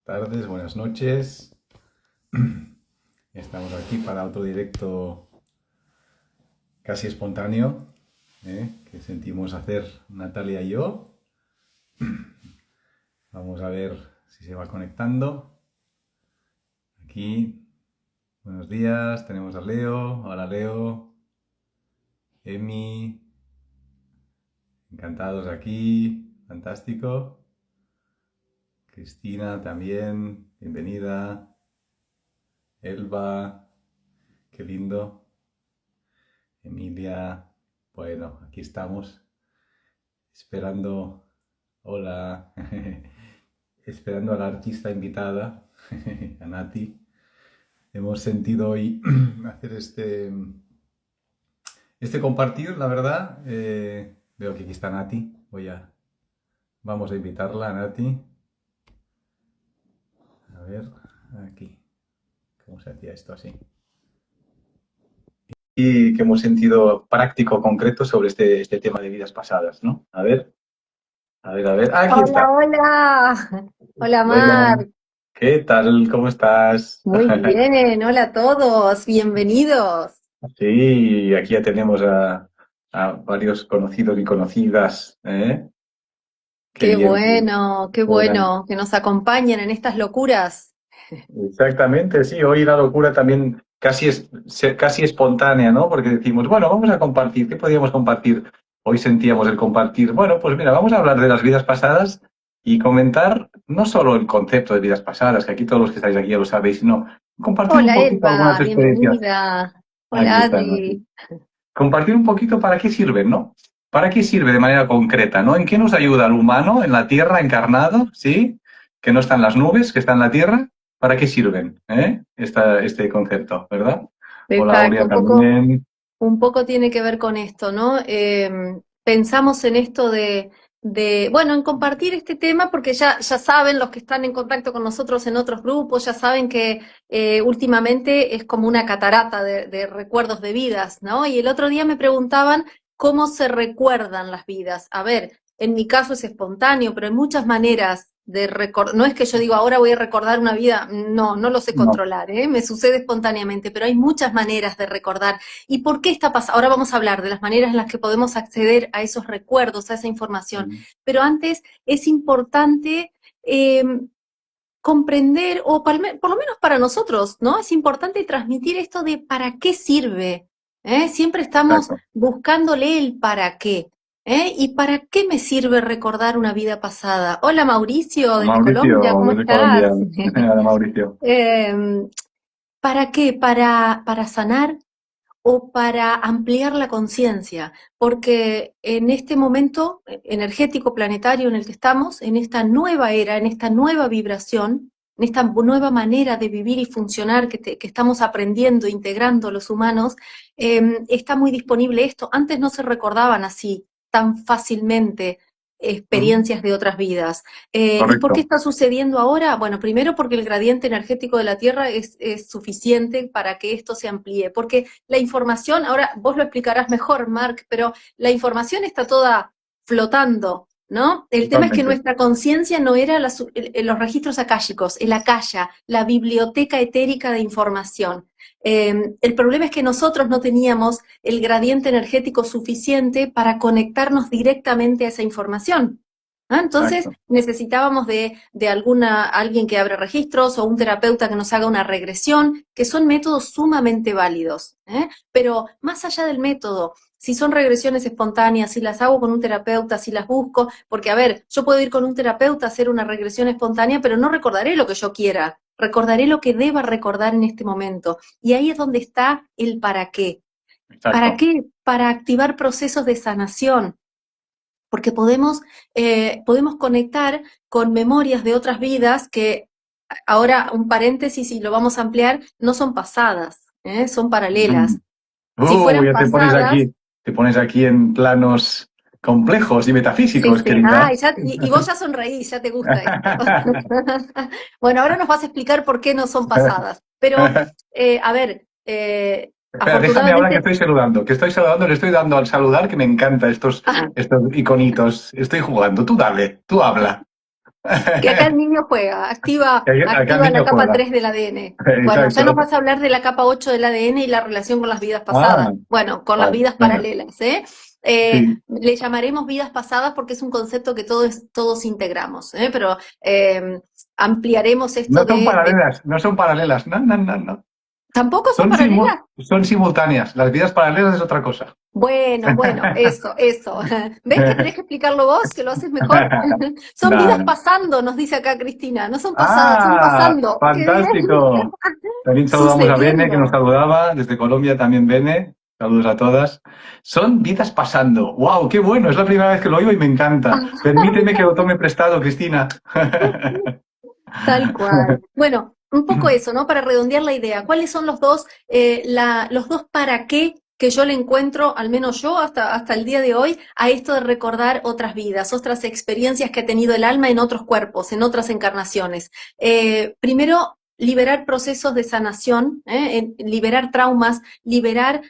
tardes, buenas noches. Estamos aquí para otro directo casi espontáneo, que sentimos hacer Natalia y yo. Vamos a ver si se va conectando. Aquí, buenos días, tenemos a Leo. Hola Leo, Emi, encantados aquí, fantástico. Cristina también, bienvenida. Elba, qué lindo. Emilia, bueno, aquí estamos esperando, hola, esperando a la artista invitada, a Nati. Hemos sentido hoy hacer este compartir, la verdad. Veo que aquí está Nati, vamos a invitarla a Nati. A ver, aquí, ¿cómo se hacía esto así? Y que hemos sentido práctico, concreto sobre este tema de vidas pasadas, ¿no? A ver. Aquí está. Hola, hola. Hola, Bueno, Mar. ¿qué tal? ¿Cómo estás? Muy bien. Hola a todos. Bienvenidos. Sí, aquí ya tenemos a varios conocidos y conocidas, ¿eh? Qué bien. Qué Bueno, bueno que nos acompañen en estas locuras. exactamente, sí. Hoy la locura también casi espontánea, ¿no? Porque decimos, bueno, vamos a compartir. ¿Qué podríamos compartir? Hoy sentíamos el compartir. Bueno, pues mira, vamos a hablar de las vidas pasadas y comentar no solo el concepto de vidas pasadas, que aquí todos los que estáis aquí ya lo sabéis, sino compartir un Hola, poquito algunas Elba. experiencias. Bienvenida. Aquí Hola, están, aquí. Adri. Compartir un poquito para qué sirven, ¿no? ¿Para qué sirve de manera concreta, ¿no? ¿En qué nos ayuda el humano en la Tierra encarnado, ¿sí? Que no está en las nubes, que está en la Tierra. ¿Para qué sirven, este concepto, ¿verdad? Hola, Exacto, Aurea también. un poco tiene que ver con esto, ¿no? Pensamos en esto bueno, en compartir este tema porque ya saben los que están en contacto con nosotros en otros grupos, ya saben que últimamente es como una catarata de recuerdos de vidas, ¿no? Y el otro día me preguntaban cómo se recuerdan las vidas. A ver, en mi caso es espontáneo, pero hay muchas maneras de recordar. No es que yo digo, ahora voy a recordar una vida, no lo sé No. controlar, ¿eh? Me sucede espontáneamente, pero hay muchas maneras de recordar. ¿Y por qué está pasando? Ahora vamos a hablar de las maneras en las que podemos acceder a esos recuerdos, a esa información. Pero antes es importante eh, comprender, o por lo menos para nosotros, ¿no? Es importante transmitir esto de para qué sirve. Siempre estamos Exacto. buscándole el para qué. ¿Y para qué me sirve recordar una vida pasada? Hola Mauricio, desde Colombia, Mauricio, ¿cómo desde Colombia. estás? Hola, Mauricio. Em, ¿Para qué? Para sanar o para ampliar la conciencia, porque en este momento energético planetario en el que estamos, en esta nueva era, en esta nueva vibración, en esta nueva manera de vivir y funcionar que estamos aprendiendo, integrando los humanos, está muy disponible esto. Antes no se recordaban así tan fácilmente experiencias de otras vidas. ¿Y por qué Correcto. está sucediendo ahora? Bueno, primero porque el gradiente energético de la Tierra es suficiente para que esto se amplíe, porque la información, ahora vos lo explicarás mejor, Mark, pero la información está toda flotando, ¿no? El tema es que Totalmente. nuestra conciencia no era los registros akáshicos, el akasha, la biblioteca etérica de información. El problema es que nosotros no teníamos el gradiente energético suficiente para conectarnos directamente a esa información. Entonces Exacto. necesitábamos de alguien que abra registros o un terapeuta que nos haga una regresión, que son métodos sumamente válidos. Pero más allá del método, si son regresiones espontáneas, si las hago con un terapeuta, si las busco, porque a ver, yo puedo ir con un terapeuta a hacer una regresión espontánea, pero no recordaré lo que yo quiera, recordaré lo que deba recordar en este momento. Y ahí es donde está el para qué. ¿Para Exacto. qué? Para activar procesos de sanación, porque podemos conectar con memorias de otras vidas que, ahora un paréntesis y lo vamos a ampliar, no son pasadas, son Mm. paralelas. Si fueran Ya pasadas, te pones aquí en planos complejos y sí, metafísicos, sí, querida. y vos ya sonreís, ya te gusta esto. Bueno, ahora nos vas a explicar por qué no son pasadas, pero a ver, Espera, déjame ahora afortunadamente, que estoy saludando, le estoy dando al saludar, que me encanta estos iconitos. Estoy jugando, tú dale, tú habla. Que acá el niño juega, Acá el activa la niño capa juega. 3 del ADN. Bueno, ya nos Exacto. vas a hablar de la capa 8 del ADN y la relación con las vidas Ah, pasadas. Bueno, con las vale, vidas venga. paralelas, Sí. le llamaremos vidas pasadas porque es un concepto que todos integramos, pero ampliaremos No esto son de... paralelas, no son paralelas. No, no, no, no. ¿Tampoco son paralelas? Son simultáneas. Las vidas paralelas es otra cosa. Bueno, eso. ¿Ves que tenés que explicarlo vos, que lo haces mejor? Son No, vidas no. pasando, nos dice acá Cristina, no son pasadas, son Ah, pasando. ¡Qué bien! fantástico. También saludamos a Bene, que nos Sucediendo. saludaba. Desde Colombia también Bene. Saludos a todas. Son vidas pasando. ¡Wow! ¡Qué bueno! Es la primera vez que lo oigo y me encanta. Permíteme que lo tome prestado, Cristina. Tal cual. Bueno, un poco eso, ¿no? Para redondear la idea, ¿cuáles son los dos para qué que yo le encuentro, al menos yo hasta el día de hoy, a esto de recordar otras vidas, otras experiencias que ha tenido el alma en otros cuerpos, en otras encarnaciones? Primero, liberar procesos de sanación, liberar traumas, liberar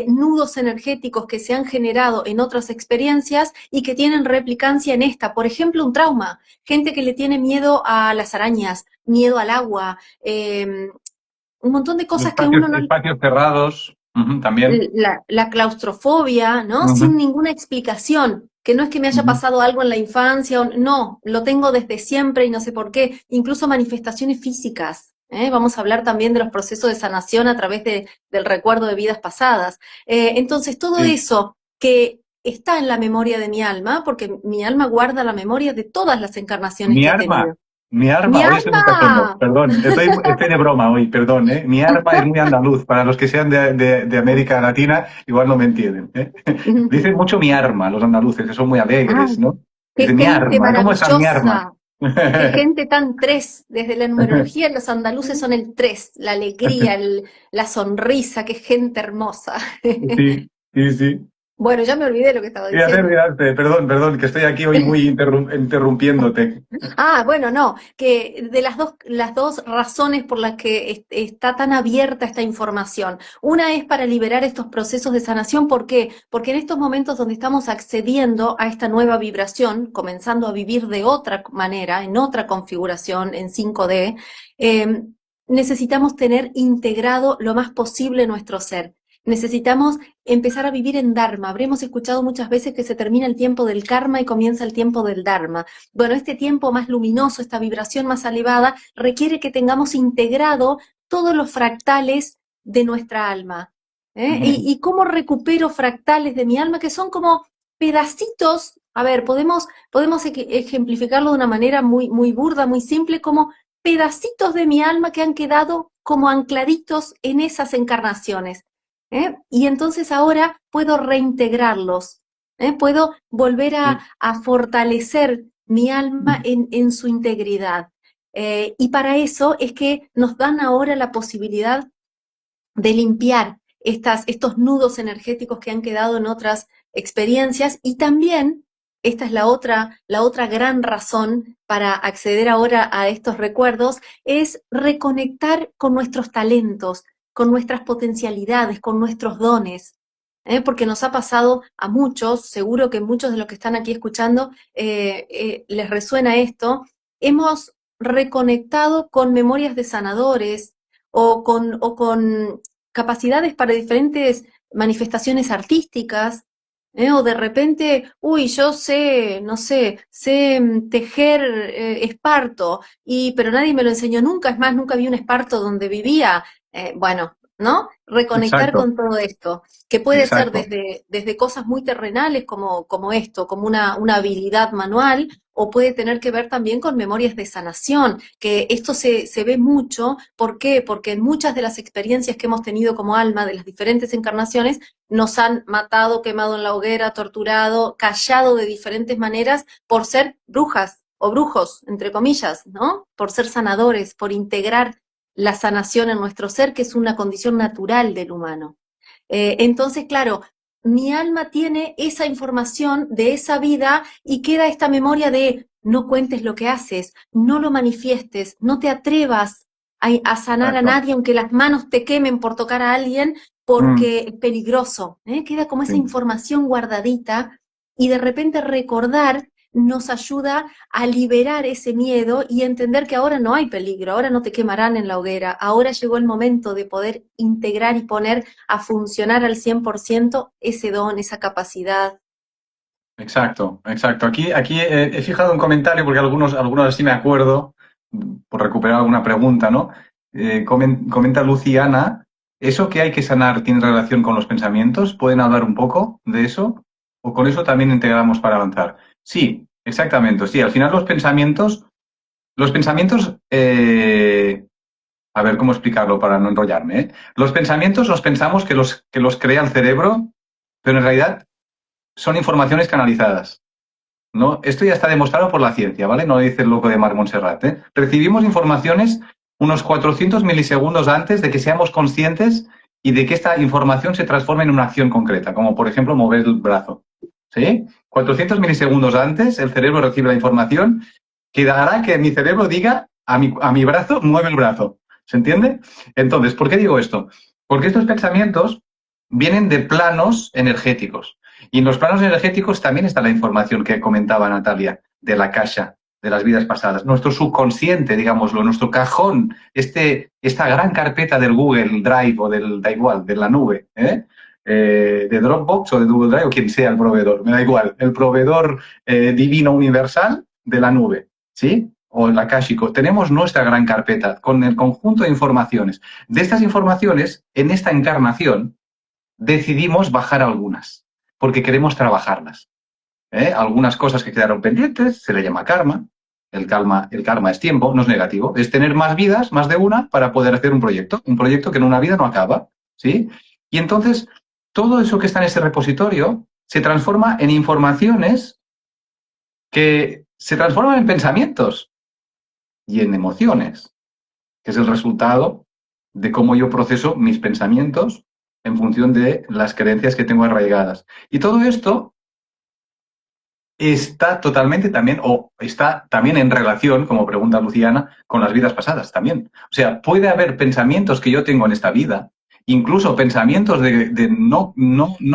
nudos energéticos que se han generado en otras experiencias y que tienen replicancia en esta. Por ejemplo, un trauma. Gente que le tiene miedo a las arañas, miedo al agua, un montón de cosas que uno no... Espacios cerrados. Ujú, también. La claustrofobia, ¿no? Ujú, Sin ninguna explicación, que no es que me haya ujú. pasado algo en la infancia, no, lo tengo desde siempre y no sé por qué, incluso manifestaciones físicas. Vamos a hablar también de los procesos de sanación a través del recuerdo de vidas pasadas. Entonces, todo Sí. eso que está en la memoria de mi alma, porque mi alma guarda la memoria de todas las encarnaciones Mi que ha arma. tenido. Mi ¡Mi arma, hoy estoy muy cachondo, alma! perdón, estoy de broma hoy, perdón, ¿eh? Mi arma es muy andaluz, para los que sean de América Latina, igual no me entienden, ¿eh? Dicen mucho mi arma, los andaluces, que son muy ¡Ay, alegres, ¿no? qué Dicen mi gente arma, ¿cómo está mi arma? maravillosa! Qué gente tan tres, desde la numerología los andaluces son el tres, la alegría, la sonrisa, qué gente hermosa. Sí, sí, sí. Bueno, ya me olvidé lo que estaba Y hacer diciendo. mirarte, perdón, que estoy aquí hoy muy interrumpiéndote. Ah, bueno, no, que de las dos razones por las que está tan abierta esta información. Una es para liberar estos procesos de sanación. ¿Por qué? Porque en estos momentos donde estamos accediendo a esta nueva vibración, comenzando a vivir de otra manera, en otra configuración, en 5D, eh, necesitamos tener integrado lo más posible nuestro ser. Necesitamos empezar a vivir en Dharma. Habremos escuchado muchas veces que se termina el tiempo del karma y comienza el tiempo del Dharma. Bueno, este tiempo más luminoso, esta vibración más elevada, requiere que tengamos integrado todos los fractales de nuestra alma. ¿Y cómo recupero fractales de mi alma que son como pedacitos? A ver, podemos ejemplificarlo de una manera muy burda, muy simple, como pedacitos de mi alma que han quedado como ancladitos en esas encarnaciones. Y entonces ahora puedo reintegrarlos, puedo volver Sí, a fortalecer mi alma en su integridad. Y para eso es que nos dan ahora la posibilidad de limpiar estos nudos energéticos que han quedado en otras experiencias y también, esta es la otra gran razón para acceder ahora a estos recuerdos, es reconectar con nuestros talentos, con nuestras potencialidades, con nuestros dones. Porque nos ha pasado a muchos, seguro que muchos de los que están aquí escuchando les resuena esto, hemos reconectado con memorias de sanadores o con capacidades para diferentes manifestaciones artísticas, o de repente, uy, yo sé, no sé, sé tejer esparto, pero nadie me lo enseñó nunca, es más, nunca vi un esparto donde vivía. Bueno, ¿no? Reconectar exacto, con todo esto, que puede ser exacto. desde cosas muy terrenales como esto, como una habilidad manual, o puede tener que ver también con memorias de sanación, que esto se ve mucho. ¿Por qué? Porque en muchas de las experiencias que hemos tenido como alma de las diferentes encarnaciones, nos han matado, quemado en la hoguera, torturado, callado de diferentes maneras por ser brujas o brujos, entre comillas, ¿no? Por ser sanadores, por integrar la sanación en nuestro ser, que es una condición natural del humano. Entonces, claro, mi alma tiene esa información de esa vida y queda esta memoria de no cuentes lo que haces, no lo manifiestes, no te atrevas a sanar a Exacto. nadie aunque las manos te quemen por tocar a alguien Mm, porque es peligroso. Queda como esa sí. información guardadita y de repente recordar. nos ayuda a liberar ese miedo y entender que ahora no hay peligro, ahora no te quemarán en la hoguera, ahora llegó el momento de poder integrar y poner a funcionar al 100% ese don, esa capacidad. Exacto, exacto. Aquí he fijado un comentario porque algunos así me acuerdo, por recuperar alguna pregunta, ¿no? Comenta Luciana, ¿eso que hay que sanar tiene relación con los pensamientos? ¿Pueden hablar un poco de eso? ¿O con eso también integramos para avanzar? Sí, exactamente. Sí, al final los pensamientos, a ver cómo explicarlo para no enrollarme, ¿eh? Los pensamientos los pensamos que los crea el cerebro, pero en realidad son informaciones canalizadas. ¿No? Esto ya está demostrado por la ciencia, ¿vale? No lo dice el loco de Mar Montserrat, ¿eh? Recibimos informaciones unos 400 milisegundos antes de que seamos conscientes y de que esta información se transforme en una acción concreta, como por ejemplo mover el brazo. ¿Sí? 400 milisegundos antes el cerebro recibe la información que hará que mi cerebro diga a mi brazo, mueve el brazo. ¿Se entiende? Entonces, ¿por qué digo esto? Porque estos pensamientos vienen de planos energéticos. Y en los planos energéticos también está la información que comentaba Natalia, de la caja, de las vidas pasadas. Nuestro subconsciente, digámoslo, nuestro cajón, esta gran carpeta del Google Drive o da igual, de la nube, de Dropbox o de Google Drive o quien sea el proveedor, me da igual, el proveedor divino universal de la nube, ¿sí? O el akáshico. Tenemos nuestra gran carpeta con el conjunto de informaciones. De estas informaciones, en esta encarnación, decidimos bajar algunas, porque queremos trabajarlas. Algunas cosas que quedaron pendientes, se le llama karma. El karma es tiempo, no es negativo. Es tener más vidas, más de una, para poder hacer un proyecto que en una vida no acaba. ¿Sí? Y entonces, todo eso que está en ese repositorio se transforma en informaciones que se transforman en pensamientos y en emociones, que es el resultado de cómo yo proceso mis pensamientos en función de las creencias que tengo arraigadas. Y todo esto está totalmente también, o está también en relación, como pregunta Luciana, con las vidas pasadas también. O sea, puede haber pensamientos que yo tengo en esta vida, incluso pensamientos de no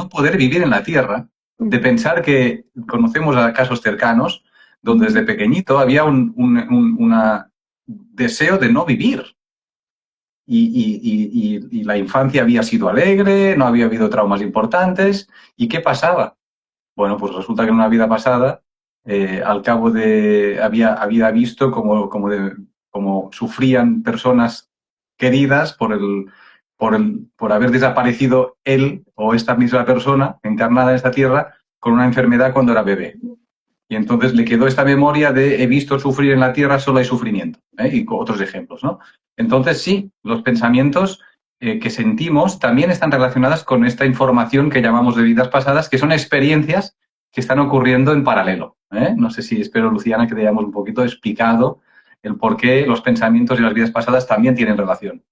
poder vivir en la Tierra, de pensar que conocemos a casos cercanos donde desde pequeñito había un deseo de no vivir. Y la infancia había sido alegre, no había habido traumas importantes. ¿Y qué pasaba? Bueno, pues resulta que en una vida pasada, al cabo de, había visto como sufrían personas queridas por haber desaparecido él o esta misma persona encarnada en esta tierra con una enfermedad cuando era bebé. Y entonces le quedó esta memoria de he visto sufrir en la tierra, solo hay sufrimiento, y otros ejemplos, ¿no? Entonces sí, los pensamientos que sentimos también están relacionadas con esta información que llamamos de vidas pasadas, que son experiencias que están ocurriendo en paralelo. No sé si espero, Luciana, que te hayamos un poquito explicado el por qué los pensamientos y las vidas pasadas también tienen relación.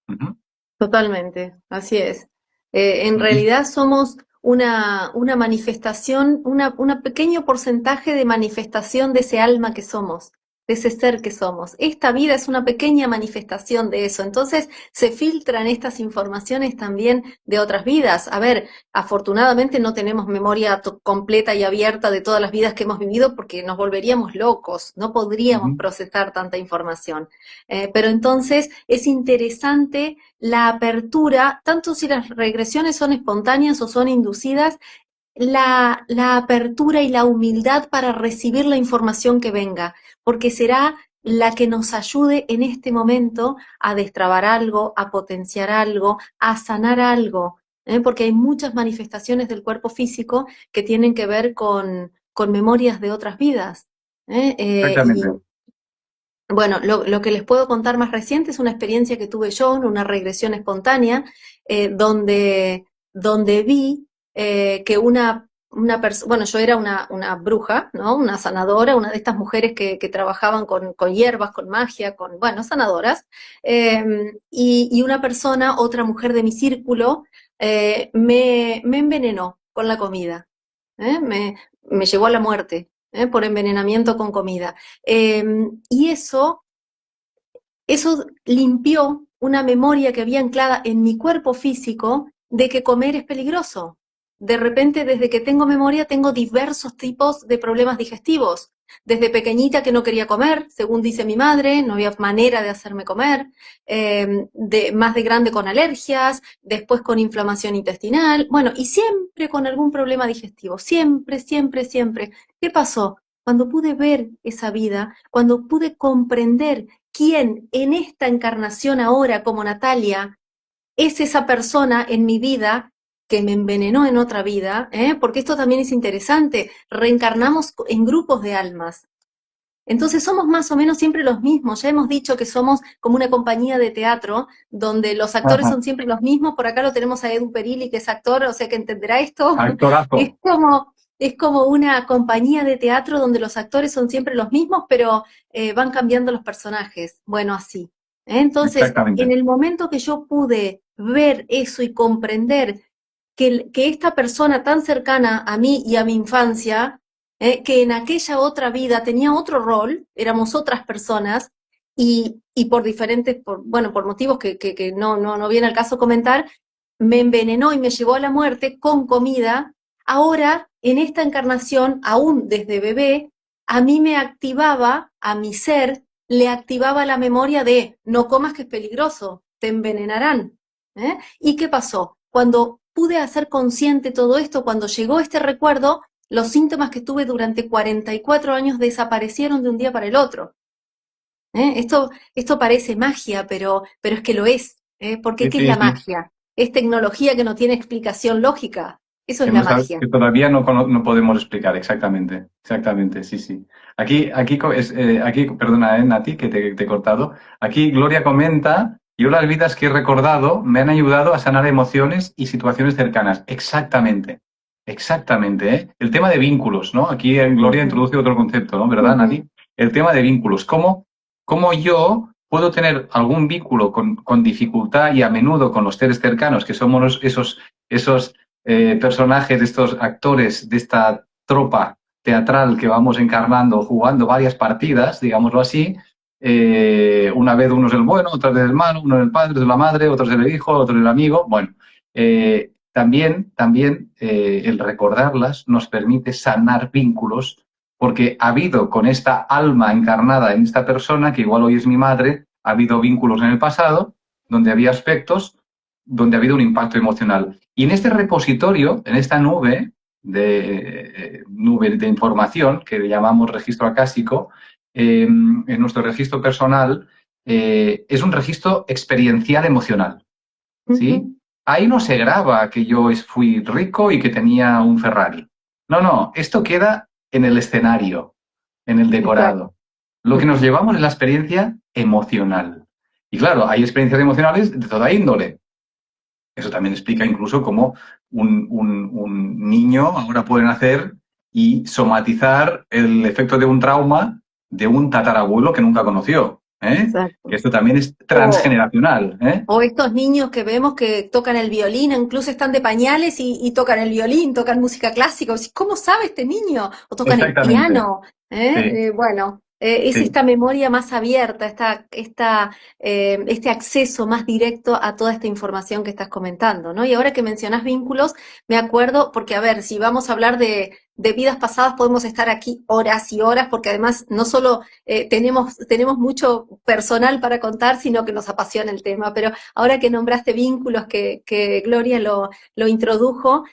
Ujú, Totalmente, así es. En ujú. realidad somos una manifestación, una pequeño porcentaje de manifestación de ese alma que somos, de ese ser que somos. Esta vida es una pequeña manifestación de eso. Entonces se filtran estas informaciones también de otras vidas. A ver, afortunadamente no tenemos memoria completa y abierta de todas las vidas que hemos vivido porque nos volveríamos locos, no podríamos Ujú. procesar tanta información. Pero entonces es interesante la apertura, tanto si las regresiones son espontáneas o son inducidas, la apertura y la humildad para recibir la información que venga, porque será la que nos ayude en este momento a destrabar algo, a potenciar algo, a sanar algo, porque hay muchas manifestaciones del cuerpo físico que tienen que ver con memorias de otras vidas. Exactamente. Y bueno, lo que les puedo contar más reciente es una experiencia que tuve yo en una regresión espontánea, donde vi que una persona, bueno, yo era una bruja, ¿no? Una sanadora, una de estas mujeres que trabajaban con hierbas, con magia, bueno, sanadoras, y una persona, otra mujer de mi círculo, me envenenó con la comida, me llevó a la muerte, por envenenamiento con comida. Y eso limpió una memoria que había anclada en mi cuerpo físico de que comer es peligroso. de repente desde que tengo memoria tengo diversos tipos de problemas digestivos. Desde pequeñita que no quería comer, según dice mi madre, no había manera de hacerme comer, más de grande con alergias, después con inflamación intestinal, bueno, y siempre con algún problema digestivo, siempre, siempre, siempre. ¿Qué pasó? Cuando pude ver esa vida, cuando pude comprender quién en esta encarnación ahora como Natalia es esa persona en mi vida que me envenenó en otra vida, porque esto también es interesante, reencarnamos en grupos de almas. Entonces somos más o menos siempre los mismos. Ya hemos dicho que somos como una compañía de teatro donde los actores Ajá. son siempre los mismos. Por acá lo tenemos a Edu Perilli, que es actor, o sea que entenderá esto. Es Actorazo. como, es como una compañía de teatro donde los actores son siempre los mismos, pero van cambiando los personajes. Bueno, así. Entonces, en Exactamente. el momento que yo pude ver eso y comprender que esta persona tan cercana a mí y a mi infancia, que en aquella otra vida tenía otro rol, éramos otras personas, y por diferentes, bueno, por motivos que no viene al caso comentar, me envenenó y me llevó a la muerte con comida. Ahora, en esta encarnación, aún desde bebé, a mí me activaba, a mi ser, le activaba la memoria de no comas que es peligroso, te envenenarán. ¿Y qué pasó? Cuando pude hacer consciente todo esto, cuando llegó este recuerdo, los síntomas que tuve durante 44 años desaparecieron de un día para el otro. Esto parece magia, pero es que lo es. Porque Sí, ¿qué es sí, la sí. magia? Es tecnología que no tiene explicación lógica. Eso es Que, la no sabe- magia. que todavía no podemos explicar exactamente. Exactamente, sí, sí. Aquí, perdona, Nati, que te he cortado. Aquí Gloria comenta, yo las vidas que he recordado me han ayudado a sanar emociones y situaciones cercanas. Exactamente. Exactamente, ¿eh? El tema de vínculos, ¿no? Aquí Gloria Ujú, introduce otro concepto, ¿no? ¿Verdad, ujú, Nati? El tema de vínculos. ¿Cómo yo puedo tener algún vínculo con dificultad y a menudo con los seres cercanos, que somos esos personajes, de estos actores de esta tropa teatral que vamos encarnando, jugando varias partidas, digámoslo así? Una vez uno es el bueno, otra vez el malo, uno es el padre, otro es la madre, otro es el hijo, otro es el amigo. Bueno, también el recordarlas nos permite sanar vínculos, porque ha habido con esta alma encarnada en esta persona, que igual hoy es mi madre, ha habido vínculos en el pasado donde había aspectos donde ha habido un impacto emocional. Y en este repositorio, en esta nube de información que le llamamos registro acásico, en nuestro registro personal, es un registro experiencial emocional, ¿sí? ujú. Ahí no se graba que yo fui rico y que tenía un Ferrari. No, no, esto queda en el escenario, en el Claro. decorado. Lo que nos llevamos es la experiencia emocional. Y claro, hay experiencias emocionales de toda índole. Eso también explica incluso cómo un niño ahora puede nacer y somatizar el efecto de un trauma de un tatarabuelo que nunca conoció. ¿Eh? Que Exacto. esto también es O, transgeneracional. ¿Eh? o estos niños que vemos que tocan el violín, incluso están de pañales y tocan el violín, tocan música clásica. ¿Cómo sabe este niño? O tocan el Exactamente. piano. Sí, Bueno, es sí. esta memoria más abierta, este acceso más directo a toda esta información que estás comentando, ¿no? Y ahora que mencionás vínculos, me acuerdo, porque a ver, si vamos a hablar de vidas pasadas, podemos estar aquí horas y horas, porque además no solo tenemos mucho personal para contar, sino que nos apasiona el tema. Pero ahora que nombraste vínculos, que Gloria lo introdujo,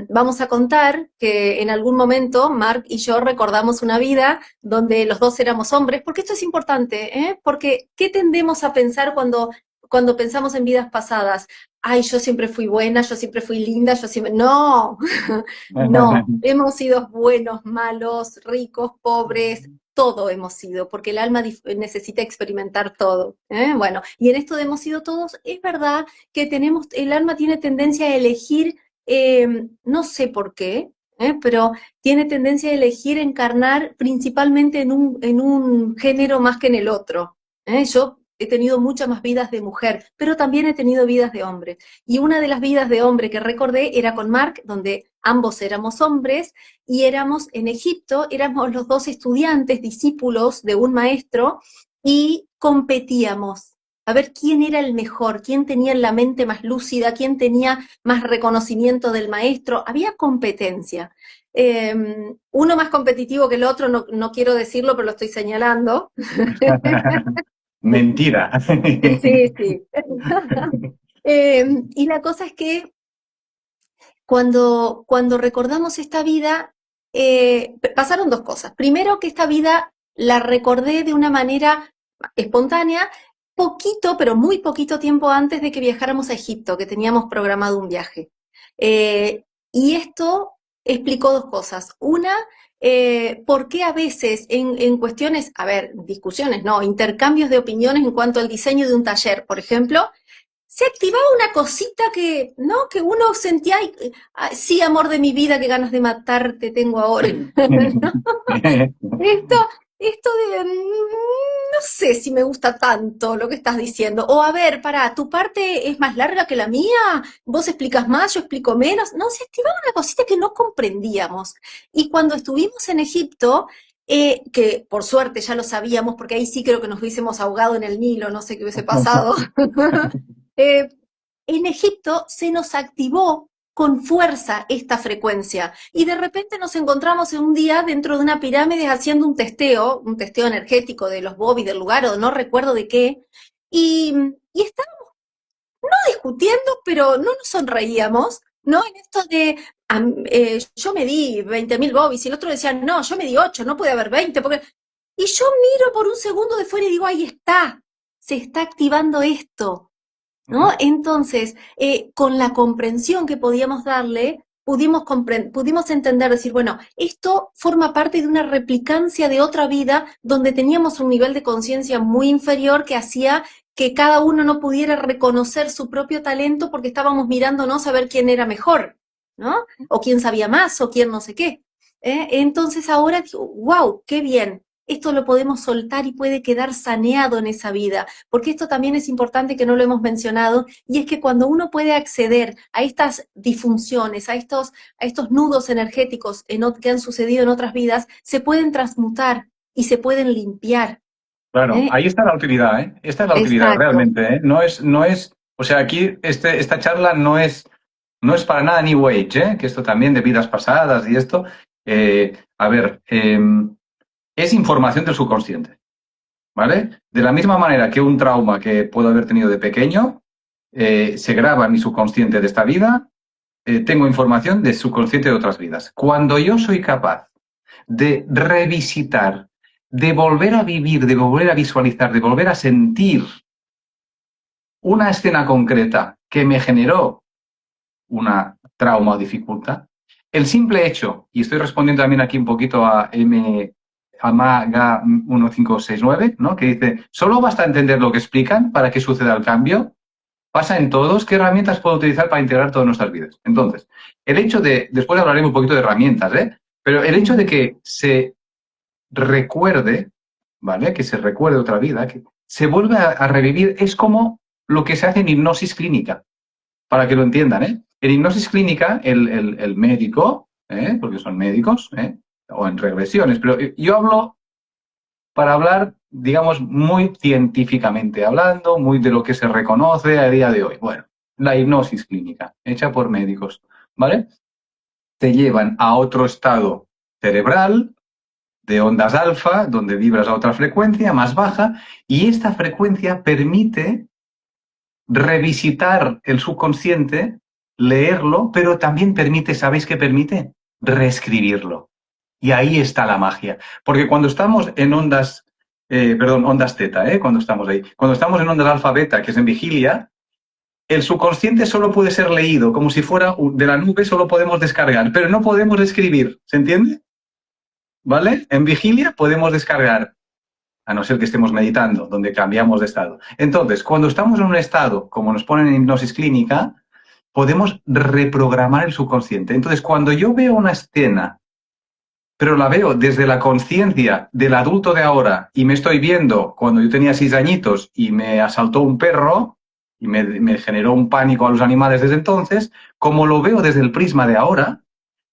vamos a contar que en algún momento Mark y yo recordamos una vida donde los dos éramos hombres, porque esto es importante, porque ¿qué tendemos a pensar cuando pensamos en vidas pasadas? Ay, yo siempre fui buena, yo siempre fui linda, yo siempre... No, no, hemos sido buenos, malos, ricos, pobres, todo hemos sido, porque el alma necesita experimentar todo. Bueno, y en esto de hemos sido todos, es verdad que el alma tiene tendencia a elegir, no sé por qué, pero tiene tendencia a elegir encarnar principalmente en un género más que en el otro. Yo he tenido muchas más vidas de mujer, pero también he tenido vidas de hombre. Y una de las vidas de hombre que recordé era con Mark, donde ambos éramos hombres y éramos en Egipto, éramos los dos estudiantes, discípulos de un maestro y competíamos a ver quién era el mejor, quién tenía la mente más lúcida, quién tenía más reconocimiento del maestro, había competencia. Uno más competitivo que el otro, no, no quiero decirlo, pero lo estoy señalando. Mentira. Sí, sí. Y la cosa es que cuando recordamos esta vida, pasaron dos cosas. Primero, que esta vida la recordé de una manera espontánea, poquito, pero muy poquito tiempo antes de que viajáramos a Egipto, que teníamos programado un viaje. Y esto explicó dos cosas. Una, por qué a veces en cuestiones, a ver, discusiones, no, intercambios de opiniones en cuanto al diseño de un taller, por ejemplo, se activaba una cosita que, ¿no? Que uno sentía, ay, sí, amor de mi vida, qué ganas de matarte tengo ahora. ¿No? Esto, esto de, no sé si me gusta tanto lo que estás diciendo. O a ver, para, tu parte es más larga que la mía, vos explicas más, yo explico menos. No, se activaba una cosita que no comprendíamos. Y cuando estuvimos en Egipto, que por suerte ya lo sabíamos, porque ahí sí creo que nos hubiésemos ahogado en el Nilo, no sé qué hubiese pasado. Eh, en Egipto se nos activó con fuerza esta frecuencia y de repente nos encontramos en un día dentro de una pirámide haciendo un testeo energético de los bobbies del lugar o no recuerdo de qué, y estábamos no discutiendo, pero no nos sonreíamos, ¿no? En esto de, yo me di 20.000 bobbies y el otro decía, no, yo me di 8, no puede haber 20, porque... Y yo miro por un segundo de fuera y digo, ahí está, se está activando esto. ¿No? Entonces, con la comprensión que podíamos darle, pudimos entender, decir, bueno, esto forma parte de una replicancia de otra vida donde teníamos un nivel de conciencia muy inferior que hacía que cada uno no pudiera reconocer su propio talento porque estábamos mirándonos a ver quién era mejor, ¿no? O quién sabía más, o quién no sé qué. Entonces ahora digo, wow, qué bien, esto lo podemos soltar y puede quedar saneado en esa vida, porque esto también es importante que no lo hemos mencionado, y es que cuando uno puede acceder a estas disfunciones, a estos nudos energéticos que han sucedido en otras vidas, se pueden transmutar y se pueden limpiar. Claro, ¿Eh? ahí está la utilidad, ¿eh? Esta es la utilidad Exacto. realmente, ¿eh? O sea, aquí esta charla no es para nada New Age, ¿eh? Que esto también de vidas pasadas y esto. A ver, es información del subconsciente, ¿vale? De la misma manera que un trauma que puedo haber tenido de pequeño se graba en mi subconsciente de esta vida, tengo información de subconsciente de otras vidas. Cuando yo soy capaz de revisitar, de volver a vivir, de volver a visualizar, de volver a sentir una escena concreta que me generó una trauma o dificultad, el simple hecho, y estoy respondiendo también aquí un poquito a Maga 1569, ¿no? Que dice, solo basta entender lo que explican para que suceda el cambio. Pasa en todos, ¿qué herramientas puedo utilizar para integrar todas nuestras vidas? Entonces, el hecho después hablaremos un poquito de herramientas, ¿eh? Pero el hecho de que se recuerde, ¿vale? Que se recuerde otra vida, que se vuelve a revivir, es como lo que se hace en hipnosis clínica, para que lo entiendan, ¿eh? En hipnosis clínica, el médico, porque son médicos, o en regresiones, pero yo hablo para hablar, digamos, muy científicamente hablando, muy de lo que se reconoce a día de hoy. Bueno, la hipnosis clínica, hecha por médicos, ¿vale? Te llevan a otro estado cerebral, de ondas alfa, donde vibras a otra frecuencia más baja, y esta frecuencia permite revisitar el subconsciente, leerlo, pero también permite, ¿sabéis qué permite? Reescribirlo. Y ahí está la magia. Porque cuando estamos en ondas, ondas teta, cuando estamos ahí, cuando estamos en ondas alfa beta, que es en vigilia, el subconsciente solo puede ser leído, como si fuera de la nube, solo podemos descargar, pero no podemos escribir, ¿se entiende? ¿Vale? En vigilia podemos descargar, a no ser que estemos meditando, donde cambiamos de estado. Entonces, cuando estamos en un estado, como nos ponen en hipnosis clínica, podemos reprogramar el subconsciente. Entonces, cuando yo veo una escena, pero la veo desde la conciencia del adulto de ahora y me estoy viendo cuando yo tenía 6 añitos y me asaltó un perro y me generó un pánico a los animales desde entonces, como lo veo desde el prisma de ahora,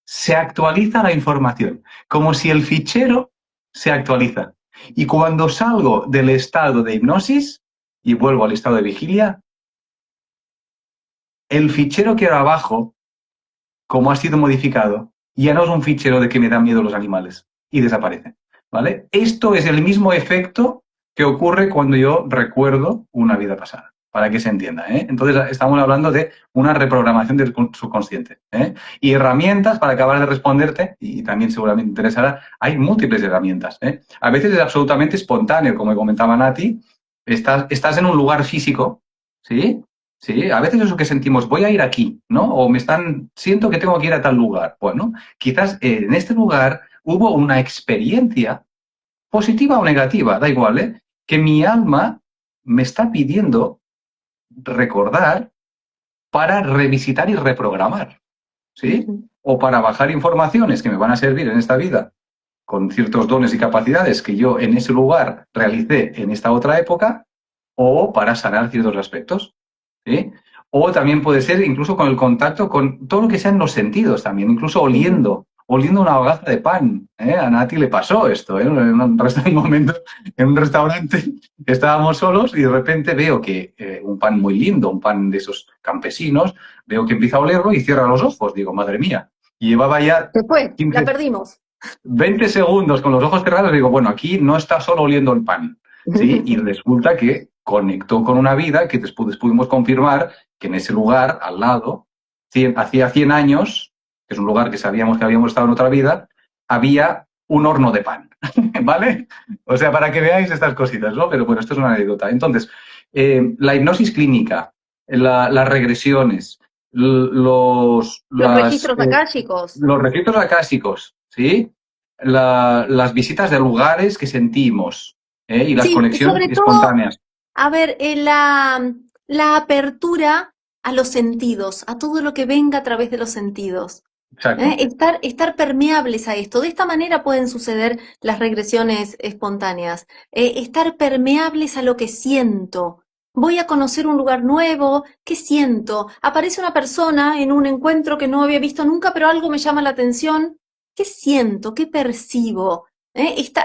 se actualiza la información, como si el fichero se actualiza. Y cuando salgo del estado de hipnosis, y vuelvo al estado de vigilia, el fichero que ahora abajo, como ha sido modificado, ya no es un fichero de que me dan miedo los animales y desaparece, ¿vale? Esto es el mismo efecto que ocurre cuando yo recuerdo una vida pasada, para que se entienda, ¿eh? Entonces estamos hablando de una reprogramación del subconsciente, ¿eh? Y herramientas, para acabar de responderte, y también seguramente interesará, hay múltiples herramientas, ¿eh? A veces es absolutamente espontáneo, como comentaba Nati, estás en un lugar físico, ¿sí? Sí, a veces eso que sentimos, voy a ir aquí, ¿no? O siento que tengo que ir a tal lugar. Bueno, quizás en este lugar hubo una experiencia, positiva o negativa, da igual, ¿eh? Que mi alma me está pidiendo recordar para revisitar y reprogramar, ¿sí? O para bajar informaciones que me van a servir en esta vida con ciertos dones y capacidades que yo en ese lugar realicé en esta otra época, o para sanar ciertos aspectos, ¿sí? O también puede ser incluso con el contacto con todo lo que sean los sentidos también, incluso oliendo una hogaza de pan, ¿eh? A Nati le pasó esto, ¿eh? En un momento, en un restaurante, estábamos solos y de repente veo que un pan muy lindo, un pan de esos campesinos, veo que empieza a olerlo y cierra los ojos. Digo, madre mía. Y llevaba ya Se fue, la 15, perdimos. 20 segundos con los ojos cerrados. Digo, bueno, aquí no está solo oliendo el pan, ¿sí? Y resulta que conectó con una vida que después pudimos confirmar que en ese lugar, al lado, hacía 100 años, que es un lugar que sabíamos que habíamos estado en otra vida, había un horno de pan, ¿vale? O sea, para que veáis estas cositas, ¿no? Pero bueno, esto es una anécdota. Entonces, la hipnosis clínica, las regresiones, Los registros akáshicos. los registros acásicos, ¿sí? Las visitas de lugares que sentimos, ¿eh? Y las Sí, y conexiones sobre todo, espontáneas. a ver, la apertura a los sentidos, a todo lo que venga a través de los sentidos. Exacto, Estar permeables a esto. De esta manera pueden suceder las regresiones espontáneas. Estar permeables a lo que siento. Voy a conocer un lugar nuevo. ¿Qué siento? Aparece una persona en un encuentro que no había visto nunca, pero algo me llama la atención. ¿Qué siento? ¿Qué percibo?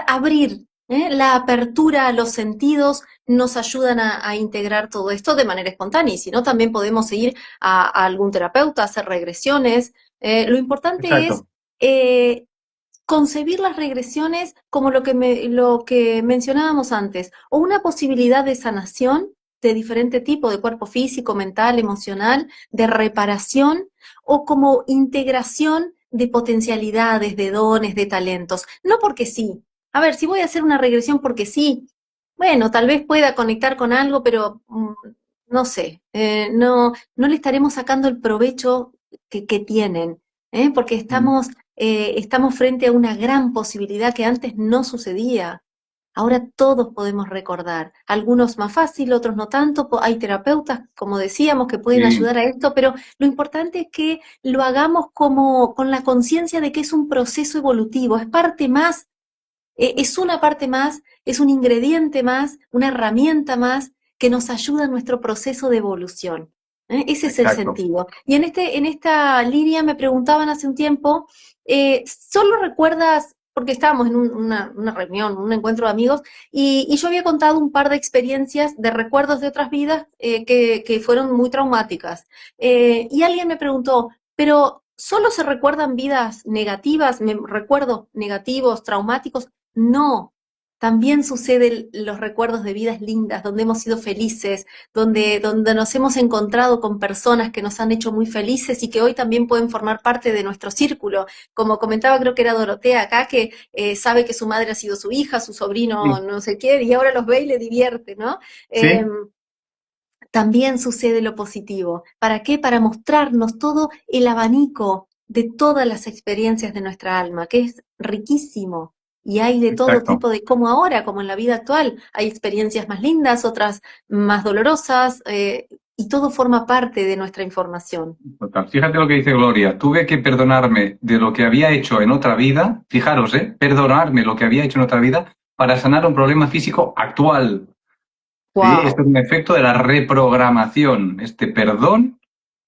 Abrir, la apertura a los sentidos nos ayudan a integrar todo esto de manera espontánea. Y si no, también podemos ir a algún terapeuta, hacer regresiones. Lo importante es exacto. concebir las regresiones como lo que mencionábamos antes, o una posibilidad de sanación de diferente tipo, de cuerpo físico, mental, emocional, de reparación, o como integración de potencialidades, de dones, de talentos. No porque sí. A ver, si voy a hacer una regresión porque sí, bueno, tal vez pueda conectar con algo, pero no sé, no le estaremos sacando el provecho que tienen. Porque Mm. estamos frente a una gran posibilidad que antes no sucedía. Ahora todos podemos recordar, algunos más fácil, otros no tanto. Hay terapeutas, como decíamos, que pueden Sí, ayudar a esto, pero lo importante es que lo hagamos como con la conciencia de que es un proceso evolutivo, es parte más, es una parte más, es un ingrediente más, una herramienta más que nos ayuda en nuestro proceso de evolución. Ese es el exacto. sentido. Y en esta línea me preguntaban hace un tiempo, ¿solo recuerdas, porque estábamos en una reunión, un encuentro de amigos, y yo había contado un par de experiencias de recuerdos de otras vidas que fueron muy traumáticas? Y alguien me preguntó, ¿pero solo se recuerdan vidas negativas, recuerdos negativos, traumáticos? No, también suceden los recuerdos de vidas lindas, donde hemos sido felices, donde nos hemos encontrado con personas que nos han hecho muy felices y que hoy también pueden formar parte de nuestro círculo. Como comentaba, creo que era Dorotea acá, que sabe que su madre ha sido su hija, su sobrino Sí, no sé qué, y ahora los ve y le divierte, ¿no? sí, También sucede lo positivo. ¿Para qué? Para mostrarnos todo el abanico de todas las experiencias de nuestra alma, que es riquísimo. Y hay de todo exacto. tipo de, como ahora, como en la vida actual, hay experiencias más lindas, otras más dolorosas, y todo forma parte de nuestra información. Total. Fíjate lo que dice Gloria. Tuve que perdonarme de lo que había hecho en otra vida. Fijaros, perdonarme lo que había hecho en otra vida para sanar un problema físico actual. ¿Sí? Esto es ¡Wow! un efecto de la reprogramación. Este perdón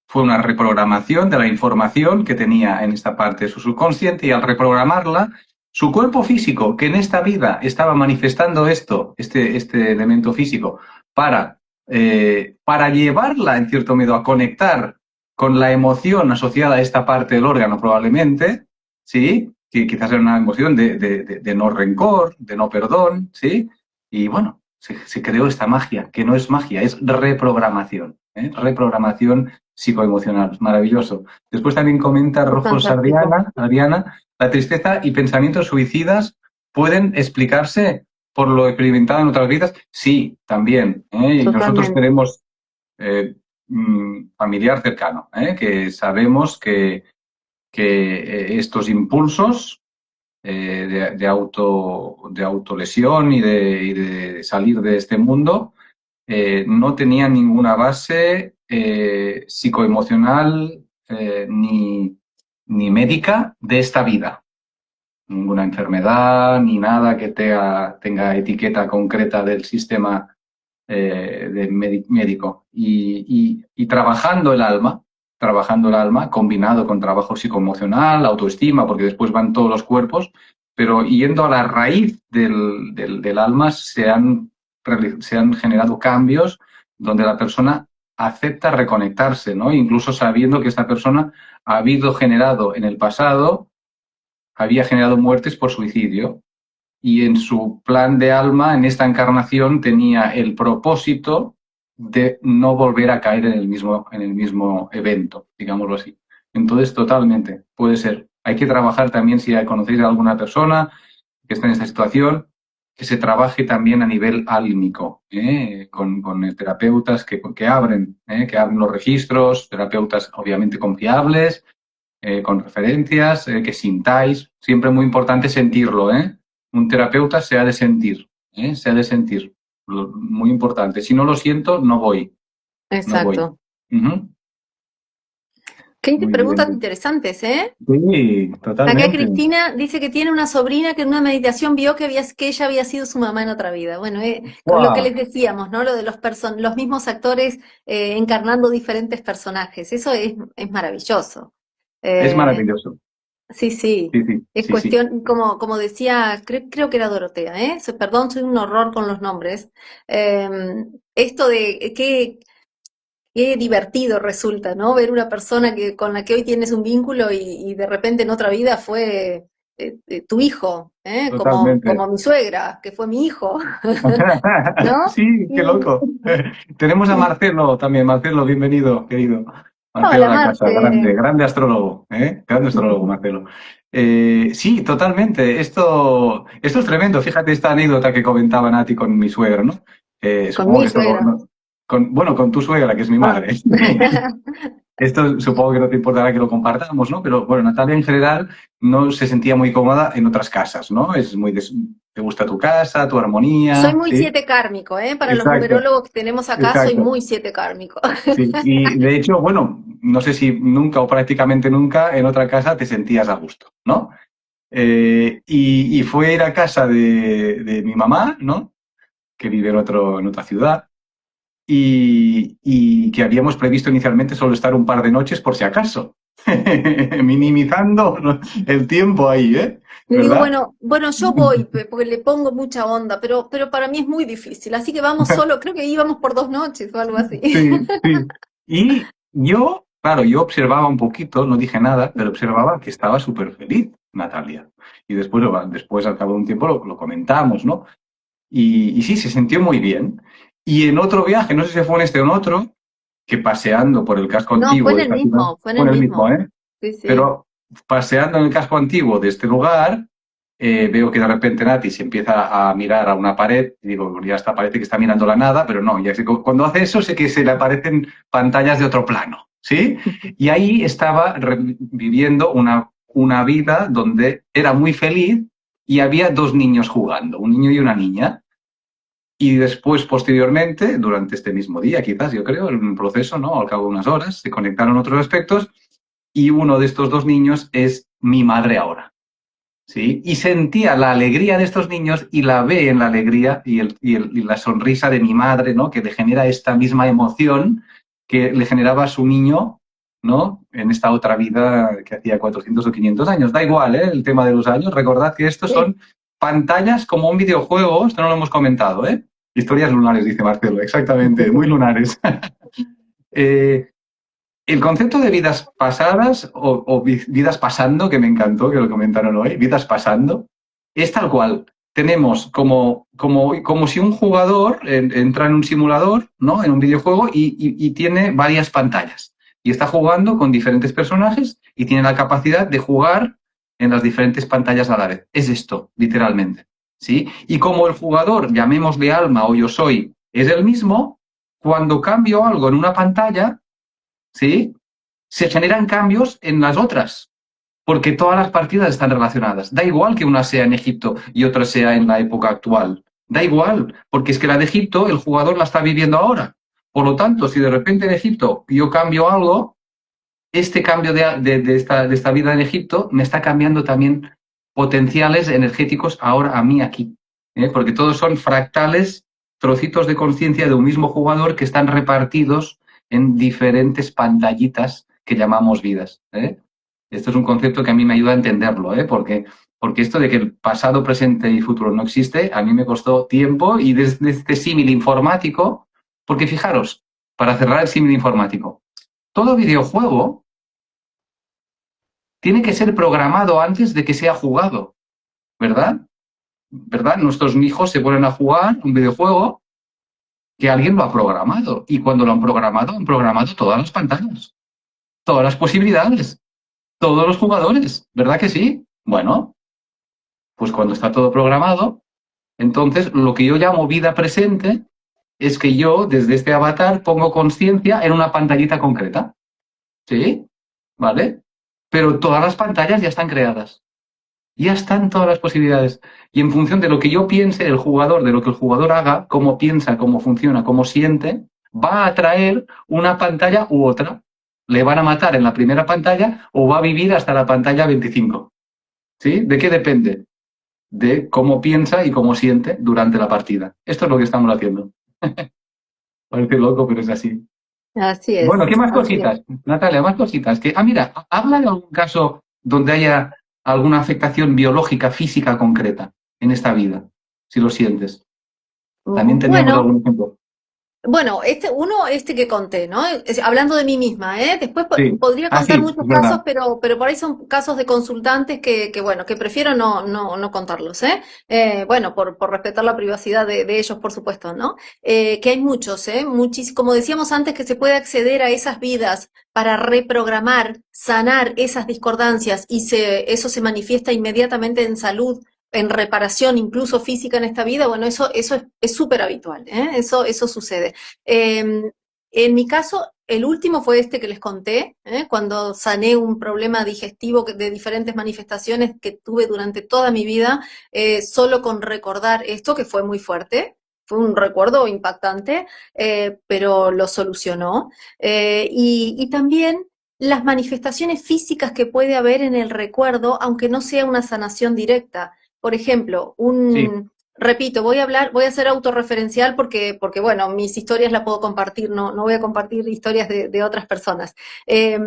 fue una reprogramación de la información que tenía en esta parte de su subconsciente, y al reprogramarla, su cuerpo físico, que en esta vida estaba manifestando este elemento físico para para llevarla, en cierto modo, a conectar con la emoción asociada a esta parte del órgano, probablemente, ¿sí? Que quizás era una emoción de no rencor, de no perdón, ¿sí? Y bueno, se creó esta magia, que no es magia, es reprogramación, ¿eh? Reprogramación psicoemocional, maravilloso. Después también comenta Rojos Fantástico, Adriana, la tristeza y pensamientos suicidas pueden explicarse por lo experimentado en otras vidas. Sí, también, ¿eh? Y nosotros totalmente. tenemos familiar cercano, ¿eh? Que sabemos que estos impulsos de autolesión y de salir de este mundo no tenían ninguna base psicoemocional ni médica de esta vida. Ninguna enfermedad ni nada que tenga etiqueta concreta del sistema médico. Y trabajando el alma, combinado con trabajo psicoemocional, autoestima, porque después van todos los cuerpos, pero yendo a la raíz del alma se han generado cambios donde la persona acepta reconectarse, ¿no? Incluso sabiendo que esta persona ha habido generado en el pasado, había generado muertes por suicidio, y en su plan de alma, en esta encarnación, tenía el propósito de no volver a caer en el mismo evento, digámoslo así. Entonces, totalmente, puede ser. Hay que trabajar también, si conocéis a alguna persona que está en esta situación, que se trabaje también a nivel álmico, con terapeutas que abren los registros, terapeutas obviamente confiables, con referencias, que sintáis. Siempre muy importante sentirlo, ¿eh? Un terapeuta se ha de sentir, ¿eh? Se ha de sentir. Muy importante. Si no lo siento, no voy. No voy. Exacto. Uh-huh. Qué Muy preguntas bien. interesantes, ¿eh? Sí, Acá totalmente. Cristina dice que tiene una sobrina que en una meditación vio que ella había sido su mamá en otra vida. Bueno, con lo que ¡Wow! les decíamos, ¿no? Lo de los mismos actores encarnando diferentes personajes. Eso es maravilloso. Es Eh, maravilloso. sí, sí. Sí, sí, Es sí, sí. cuestión, como decía, creo que era Dorotea, ¿eh? Perdón, soy un horror con los nombres. Eh, esto de qué divertido resulta, ¿no? Ver una persona con la que hoy tienes un vínculo y de repente en otra vida fue tu hijo, ¿eh? Totalmente. Como mi suegra, que fue mi hijo, ¿no? Sí, qué Y, loco. Tenemos a y- Marcelo también. Marcelo, bienvenido, querido. Marcelo hola, a la casa, grande, Marce. grande astrólogo, ¿eh? Grande astrólogo, Marcelo. Sí, totalmente. Esto es tremendo. Fíjate esta anécdota que comentaba Nati con mi suegro, ¿no? Con Supongo mi que esto suegra. bueno, con tu suegra, que es mi Ah. madre. Esto supongo que no te importará que lo compartamos, ¿no? Pero bueno, Natalia en general no se sentía muy cómoda en otras casas, ¿no? Te gusta tu casa, tu Soy armonía, muy ¿sí? siete kármico, ¿eh? Para los Exacto, numerólogos que tenemos acá, soy exacto. muy siete kármico. Sí, y de hecho, bueno, no sé si nunca o prácticamente nunca en otra casa te sentías a gusto, ¿no? Y fue ir a casa de mi mamá, ¿no? Que vive en otra ciudad, y que habíamos previsto inicialmente solo estar un par de noches por si acaso, minimizando, ¿no?, el tiempo ahí, ¿eh? Le digo, ¿Verdad? bueno, yo voy, porque le pongo mucha onda, pero para mí es muy difícil, así que vamos solo, creo que íbamos por 2 noches o algo así. Sí, sí. Y yo, claro, yo observaba un poquito, no dije nada, pero observaba que estaba súper feliz Natalia. Y después, al cabo de un tiempo, lo comentamos, ¿no? Y sí, se sintió muy bien. Y en otro viaje, no sé si fue en este o en otro, que paseando por el casco No, fue antiguo en de el esta ciudad, mismo, fue en fue el en el mismo, mismo. ¿eh? Sí, sí. Pero paseando en el casco antiguo de este lugar, veo que de repente Nati se empieza a mirar a una pared y digo, "Bueno, ya está, parece que está mirando la nada, pero no, ya sé, cuando hace eso sé que se le aparecen pantallas de otro plano, ¿sí? Y ahí estaba viviendo una vida donde era muy feliz y había dos niños jugando, un niño y una niña. Y después, posteriormente, durante este mismo día, quizás, yo creo, en un proceso, ¿no? Al cabo de unas horas, se conectaron otros aspectos y uno de estos dos niños es mi madre ahora. ¿Sí? Y sentía la alegría de estos niños y la ve en la alegría y la sonrisa de mi madre, ¿no? Que le genera esta misma emoción que le generaba a su niño, ¿no? En esta otra vida que hacía 400 o 500 años. Da igual, ¿eh? El tema de los años. Recordad que estos Sí, son pantallas como un videojuego, esto no lo hemos comentado, ¿eh? Historias lunares, dice Marcelo, exactamente, muy lunares. Eh, el concepto de vidas pasadas o vidas pasando, que me encantó que lo comentaron hoy, vidas pasando, es tal cual. Tenemos como si un jugador entra en un simulador, ¿no? En un videojuego y tiene varias pantallas. Y está jugando con diferentes personajes y tiene la capacidad de jugar en las diferentes pantallas a la vez. Es esto, literalmente. ¿Sí? Y como el jugador, llamémosle alma o yo soy, es el mismo, cuando cambio algo en una pantalla, ¿sí? Se generan cambios en las otras, porque todas las partidas están relacionadas. Da igual que una sea en Egipto y otra sea en la época actual. Da igual, porque es que la de Egipto el jugador la está viviendo ahora. Por lo tanto, si de repente en Egipto yo cambio algo, este cambio de esta vida en Egipto me está cambiando también potenciales energéticos ahora a mí aquí. Porque todos son fractales, trocitos de conciencia de un mismo jugador que están repartidos en diferentes pantallitas que llamamos vidas. Esto es un concepto que a mí me ayuda a entenderlo, porque esto de que el pasado, presente y futuro no existe, a mí me costó tiempo y desde este símil informático, porque fijaros, para cerrar el símil informático, todo videojuego tiene que ser programado antes de que sea jugado, ¿verdad? ¿Verdad? Nuestros hijos se ponen a jugar un videojuego que alguien lo ha programado. Y cuando lo han programado todas las pantallas, todas las posibilidades, todos los jugadores, ¿verdad que sí? Bueno, pues cuando está todo programado, entonces lo que yo llamo vida presente es que yo desde este avatar pongo conciencia en una pantallita concreta. ¿Sí? ¿Vale? Pero todas las pantallas ya están creadas. Ya están todas las posibilidades. Y en función de lo que yo piense, el jugador, de lo que el jugador haga, cómo piensa, cómo funciona, cómo siente, va a atraer una pantalla u otra. Le van a matar en la primera pantalla o va a vivir hasta la pantalla 25. ¿Sí? ¿De qué depende? De cómo piensa y cómo siente durante la partida. Esto es lo que estamos haciendo. Parece loco, pero es así. Así Bueno, es, ¿qué más así es. cositas? Natalia, más cositas. Mira, habla de algún caso donde haya alguna afectación biológica, física concreta en esta vida, si lo sientes. También teníamos Bueno, algún ejemplo. Bueno, este que conté, ¿no? Hablando de mí misma, ¿eh? Después Sí. podría Ah, contar sí, muchos es casos, verdad. pero por ahí son casos de consultantes bueno, que prefiero no contarlos, ¿eh? Bueno, por respetar la privacidad de ellos, por supuesto, ¿no? Que hay muchos, ¿eh? Como decíamos antes, que se puede acceder a esas vidas para reprogramar, sanar esas discordancias y eso se manifiesta inmediatamente en salud, en reparación incluso física en esta vida, bueno, eso es súper habitual, ¿eh? Eso sucede. En mi caso, el último fue este que les conté, cuando sané un problema digestivo de diferentes manifestaciones que tuve durante toda mi vida, solo con recordar esto, que fue muy fuerte. Fue un recuerdo impactante, pero lo solucionó. Y también las manifestaciones físicas que puede haber en el recuerdo, aunque no sea una sanación directa. Por ejemplo, Sí, repito, voy a ser autorreferencial porque bueno, mis historias las puedo compartir, no voy a compartir historias de otras personas. Eh,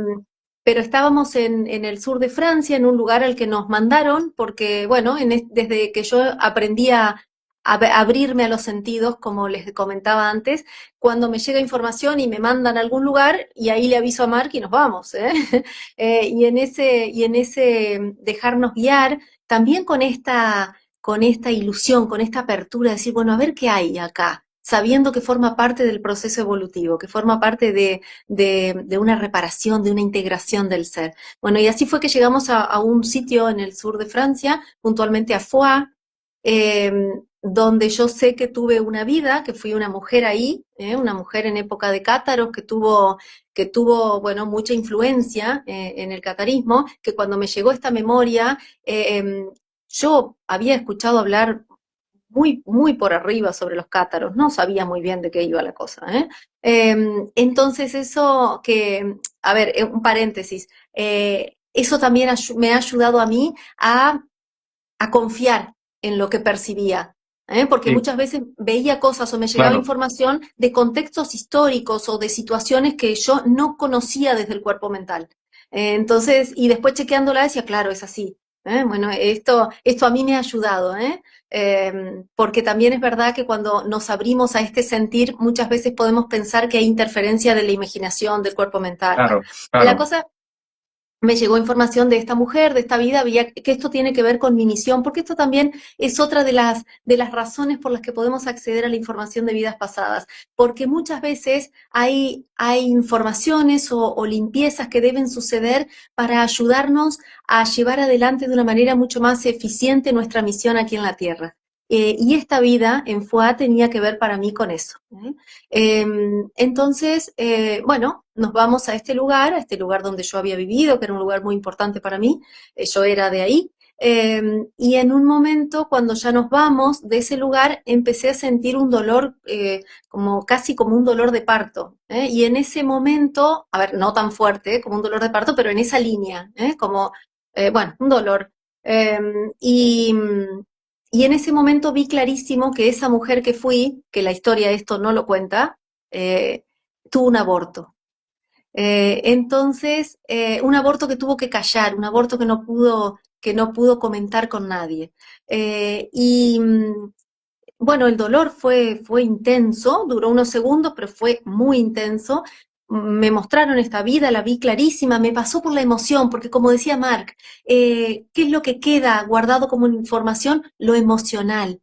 pero estábamos en el sur de Francia, en un lugar al que nos mandaron, porque bueno, desde que yo aprendí a abrirme a los sentidos, como les comentaba antes, cuando me llega información y me mandan a algún lugar, y ahí le aviso a Mark y nos vamos, ¿eh? Y en ese dejarnos guiar, también con esta ilusión, con esta apertura, de decir, bueno, a ver qué hay acá, sabiendo que forma parte del proceso evolutivo, que forma parte de una reparación, de una integración del ser. Bueno, y así fue que llegamos a un sitio en el sur de Francia, puntualmente a Foix, eh, donde yo sé que tuve una vida, que fui una mujer ahí, una mujer en época de cátaros que tuvo, bueno, mucha influencia en el catarismo, que cuando me llegó esta memoria, yo había escuchado hablar muy, muy por arriba sobre los cátaros, no sabía muy bien de qué iba la cosa, ¿eh? Entonces eso a ver, un paréntesis, eso también me ha ayudado a mí a confiar en lo que percibía, porque sí, muchas veces veía cosas o me llegaba claro. información de contextos históricos o de situaciones que yo no conocía desde el cuerpo mental. Entonces, y después chequeándola decía, claro, es así. Bueno, esto a mí me ha ayudado, porque también es verdad que cuando nos abrimos a este sentir, muchas veces podemos pensar que hay interferencia de la imaginación, del cuerpo mental. Bueno, Claro, la claro. cosa me llegó información de esta mujer, de esta vida, veía que esto tiene que ver con mi misión, porque esto también es otra de las razones por las que podemos acceder a la información de vidas pasadas, porque muchas veces hay informaciones o limpiezas que deben suceder para ayudarnos a llevar adelante de una manera mucho más eficiente nuestra misión aquí en la Tierra. Y esta vida en FUA tenía que ver para mí con eso. Entonces, bueno, nos vamos a este lugar donde yo había vivido, que era un lugar muy importante para mí, yo era de ahí, y en un momento, cuando ya nos vamos de ese lugar, empecé a sentir un dolor, como casi como un dolor de parto, y en ese momento, a ver, no tan fuerte, como un dolor de parto, pero en esa línea, como, bueno, un dolor. Eh, y, y en ese momento vi clarísimo que esa mujer que fui, que la historia esto no lo cuenta, eh, tuvo un aborto. Entonces, un aborto que tuvo que callar, un aborto que no pudo comentar con nadie. Bueno, el dolor fue intenso, duró unos segundos, pero fue muy intenso. Me mostraron esta vida, la vi clarísima, me pasó por la emoción, porque como decía Mark, ¿qué es lo que queda guardado como información? Lo emocional.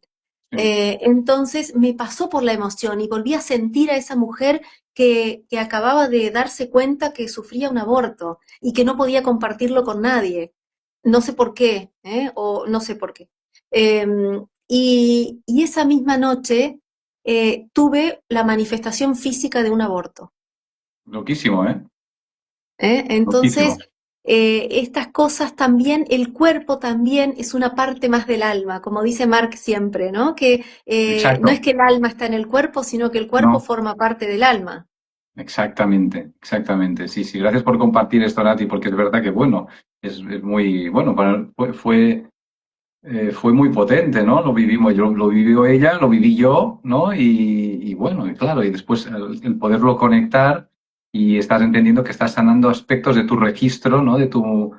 Sí. Entonces me pasó por la emoción y volví a sentir a esa mujer que acababa de darse cuenta que sufría un aborto y que no podía compartirlo con nadie. No sé por qué, o no sé por qué. Y esa misma noche tuve la manifestación física de un aborto. Loquísimo, ¿eh? Entonces, Loquísimo. estas cosas también, el cuerpo también es una parte más del alma, como dice Mark siempre, ¿no? Que no es Exacto. que el alma está en el cuerpo, sino que el cuerpo No, forma parte del alma. exactamente, exactamente. Sí, sí. Gracias por compartir esto, Nati, porque es verdad que, bueno, es muy, bueno, fue muy potente, ¿no? Lo vivimos, lo vivió ella, lo viví yo, ¿no? Y bueno, y claro, y después el poderlo conectar y estás entendiendo que estás sanando aspectos de tu registro, ¿no? De tu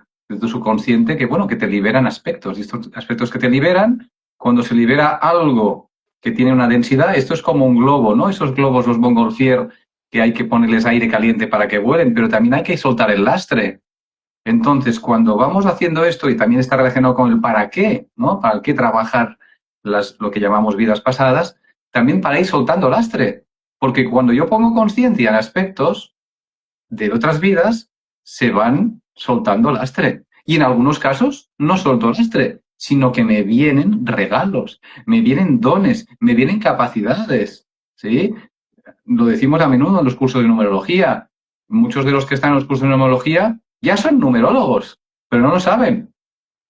subconsciente, que bueno, que te liberan aspectos, y estos aspectos que te liberan, cuando se libera algo que tiene una densidad, esto es como un globo, ¿no? Esos globos, los Montgolfier, que hay que ponerles aire caliente para que vuelen, pero también hay que soltar el lastre. Entonces, cuando vamos haciendo esto, y también está relacionado con el para qué, ¿no? ¿Para qué trabajar lo que llamamos vidas pasadas? También para ir soltando lastre. Porque cuando yo pongo conciencia en aspectos de otras vidas, se van soltando lastre. Y en algunos casos no suelto lastre, sino que me vienen regalos, me vienen dones, me vienen capacidades, ¿sí? Lo decimos a menudo en los cursos de numerología. Muchos de los que están en los cursos de numerología ya son numerólogos, pero no lo saben.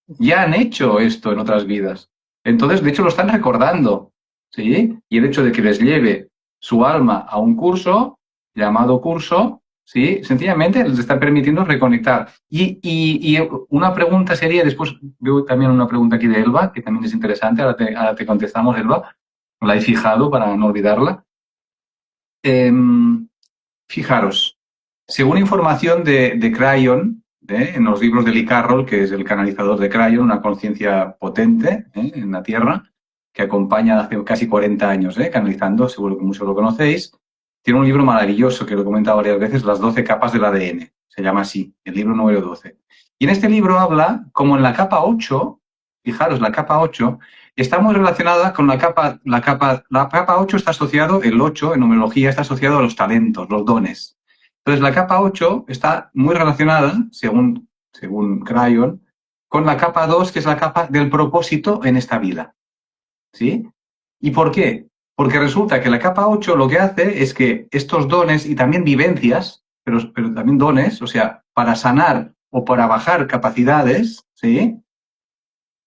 Ya han hecho esto en otras vidas. Entonces, de hecho, lo están recordando, ¿sí? Y el hecho de que les lleve su alma a un curso, llamado curso, ¿sí? Sencillamente les está permitiendo reconectar. Y una pregunta sería, después veo también una pregunta aquí de Elba, que también es interesante, ahora te contestamos, Elba, la he fijado para no olvidarla. Fijaros, según información de Crayon, en los libros de Lee Carroll, que es el canalizador de Crayon, una conciencia potente en la Tierra, que acompaña hace casi 40 años canalizando, seguro que muchos lo conocéis, tiene un libro maravilloso que lo he comentado varias veces, Las 12 capas del ADN, se llama así, el libro número 12. Y en este libro habla, como en la capa 8, fijaros, la capa 8, está muy relacionada con la capa 8 está asociado, el 8 en numerología está asociado a los talentos, los dones. Entonces la capa 8 está muy relacionada, según Crayon, con la capa 2, que es la capa del propósito en esta vida. ¿Sí? ¿Y por qué? Porque resulta que la capa 8 lo que hace es que estos dones y también vivencias, pero también dones, o sea, para sanar o para bajar capacidades, ¿sí?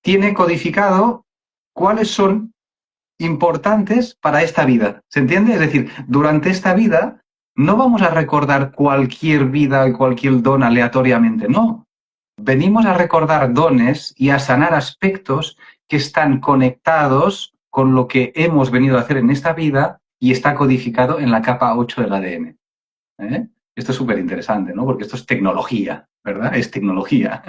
Tiene codificado cuáles son importantes para esta vida. ¿Se entiende? Es decir, durante esta vida no vamos a recordar cualquier vida y cualquier don aleatoriamente, no. Venimos a recordar dones y a sanar aspectos que están conectados con lo que hemos venido a hacer en esta vida y está codificado en la capa 8 del ADN. ¿Eh? Esto es súper interesante, ¿no? Porque esto es tecnología. ¿verdad? Es tecnología,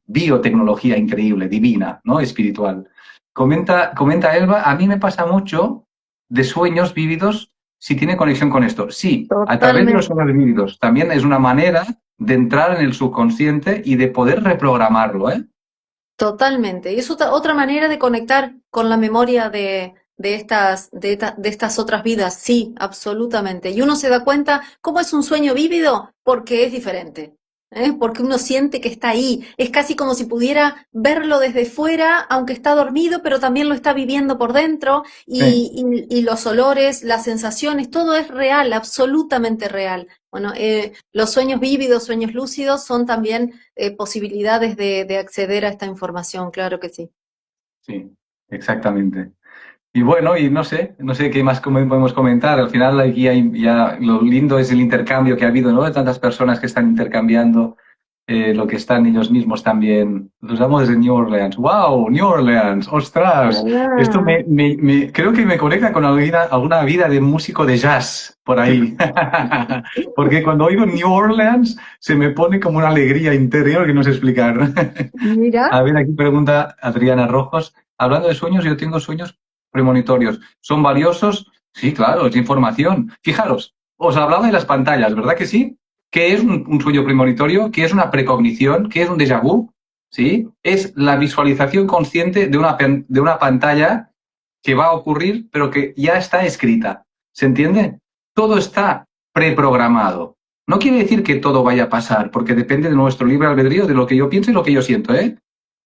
biotecnología increíble, divina, ¿no? Espiritual. Comenta Elba, a mí me pasa mucho de sueños vívidos si tiene conexión con esto. Sí, a través de los Totalmente. sueños vívidos. También es una manera de entrar en el subconsciente y de poder reprogramarlo, ¿eh? Totalmente. Y es otra manera de conectar con la memoria de estas otras vidas. Sí, absolutamente. Y uno se da cuenta cómo es un sueño vívido porque es diferente. Porque uno siente que está ahí. Es casi como si pudiera verlo desde fuera, aunque está dormido, pero también lo está viviendo por dentro. Sí, Y los olores, las sensaciones, todo es real, absolutamente real. Bueno, los sueños vívidos, sueños lúcidos son también posibilidades de acceder a esta información, claro que sí. sí, exactamente. Y bueno, y no sé qué más podemos comentar. Al final aquí hay ya lo lindo es el intercambio que ha habido, ¿no? De tantas personas que están intercambiando lo que están ellos mismos también. Los amo desde New Orleans. ¡Wow! New Orleans. ¡Ostras! Esto Ah, creo que me conecta con alguna vida de músico de jazz por ahí. Porque cuando oigo New Orleans se me pone como una alegría interior que no sé explicar. mira, A ver, aquí pregunta Adriana Rojos. Hablando de sueños, yo tengo sueños premonitorios. ¿Son valiosos? Sí, claro, es información. Fijaros, os hablaba de las pantallas, ¿verdad que sí? ¿Qué es un sueño premonitorio? ¿Qué es una precognición? ¿Qué es un déjà vu? ¿Sí? Es la visualización consciente de una pantalla que va a ocurrir, pero que ya está escrita. ¿Se entiende? Todo está preprogramado. No quiere decir que todo vaya a pasar, porque depende de nuestro libre albedrío, de lo que yo pienso y lo que yo siento, ¿eh?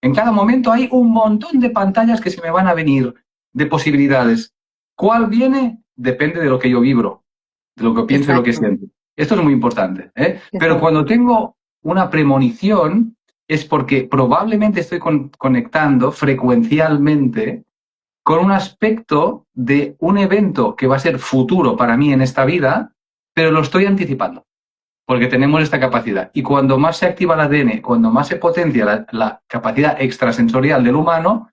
En cada momento hay un montón de pantallas que se me van a venir, de posibilidades. ¿Cuál viene? Depende de lo que yo vibro, de lo que pienso y lo que exacto, siento. Esto es muy importante, ¿eh? Pero exacto. cuando tengo una premonición es porque probablemente estoy conectando frecuencialmente con un aspecto de un evento que va a ser futuro para mí en esta vida, pero lo estoy anticipando porque tenemos esta capacidad. Y cuando más se activa el ADN, cuando más se potencia la capacidad extrasensorial del humano,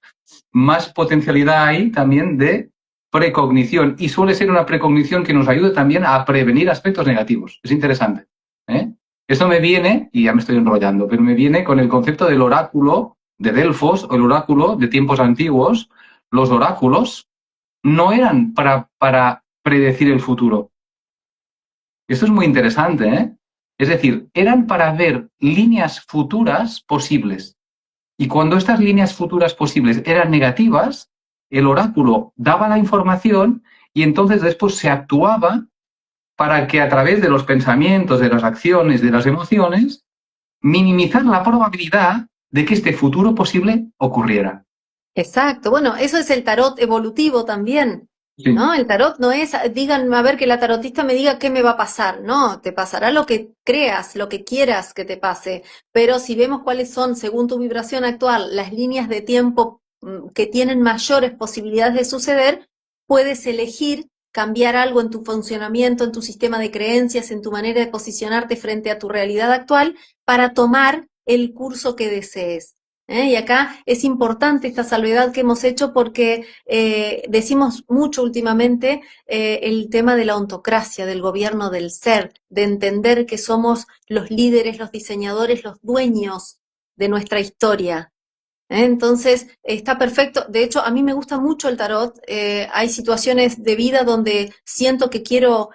más potencialidad hay también de precognición. Y suele ser una precognición que nos ayuda también a prevenir aspectos negativos. Es interesante. ¿Eh? Esto me viene, y ya me estoy enrollando, pero me viene con el concepto del oráculo de Delfos o el oráculo de tiempos antiguos. Los oráculos no eran para predecir el futuro. Esto es muy interesante, ¿eh? Es decir, eran para ver líneas futuras posibles. Y cuando estas líneas futuras posibles eran negativas, el oráculo daba la información y entonces después se actuaba para que a través de los pensamientos, de las acciones, de las emociones, minimizar la probabilidad de que este futuro posible ocurriera. Exacto. Bueno, eso es el tarot evolutivo también, Sí, ¿no? El tarot no es, díganme a ver que la tarotista me diga qué me va a pasar. No, te pasará lo que creas, lo que quieras que te pase. Pero si vemos cuáles son, según tu vibración actual, las líneas de tiempo que tienen mayores posibilidades de suceder, puedes elegir cambiar algo en tu funcionamiento, en tu sistema de creencias, en tu manera de posicionarte frente a tu realidad actual para tomar el curso que desees. Y acá es importante esta salvedad que hemos hecho porque decimos mucho últimamente el tema de la ontocracia, del gobierno del ser, de entender que somos los líderes, los diseñadores, los dueños de nuestra historia. Entonces, está perfecto. De hecho, a mí me gusta mucho el tarot. Hay situaciones de vida donde siento que quiero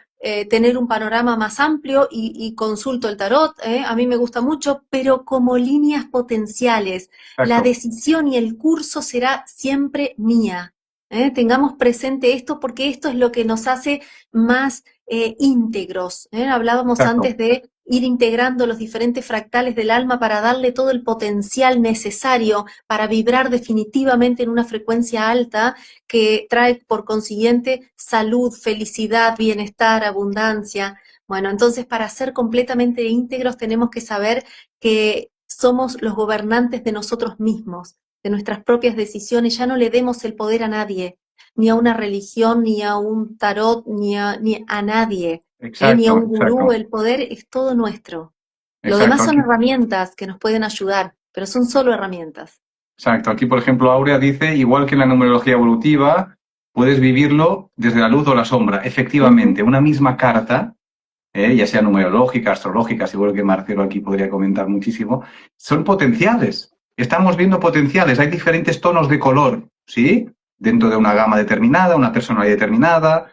tener un panorama más amplio y consulto el tarot. A mí me gusta mucho, pero como líneas potenciales. La exacto, decisión y el curso será siempre mía. Tengamos presente esto porque esto es lo que nos hace más íntegros. Hablábamos exacto. antes de ir integrando los diferentes fractales del alma para darle todo el potencial necesario para vibrar definitivamente en una frecuencia alta que trae por consiguiente salud, felicidad, bienestar, abundancia. Bueno, entonces para ser completamente íntegros tenemos que saber que somos los gobernantes de nosotros mismos, de nuestras propias decisiones, ya no le demos el poder a nadie, ni a una religión, ni a un tarot, ni a nadie, ni a Exacto, un gurú, exacto, el poder es todo nuestro. Lo demás exacto. son Aquí, herramientas que nos pueden ayudar, pero son solo herramientas. exacto. Aquí, por ejemplo, Aurea dice, igual que en la numerología evolutiva, puedes vivirlo desde la luz o la sombra. Ujú. Efectivamente, una misma carta ya sea numerológica, astrológica, seguro que Marcelo aquí podría comentar muchísimo, son potenciales. Estamos viendo potenciales, hay diferentes tonos de color, ¿sí? Dentro de una gama determinada, una personalidad determinada,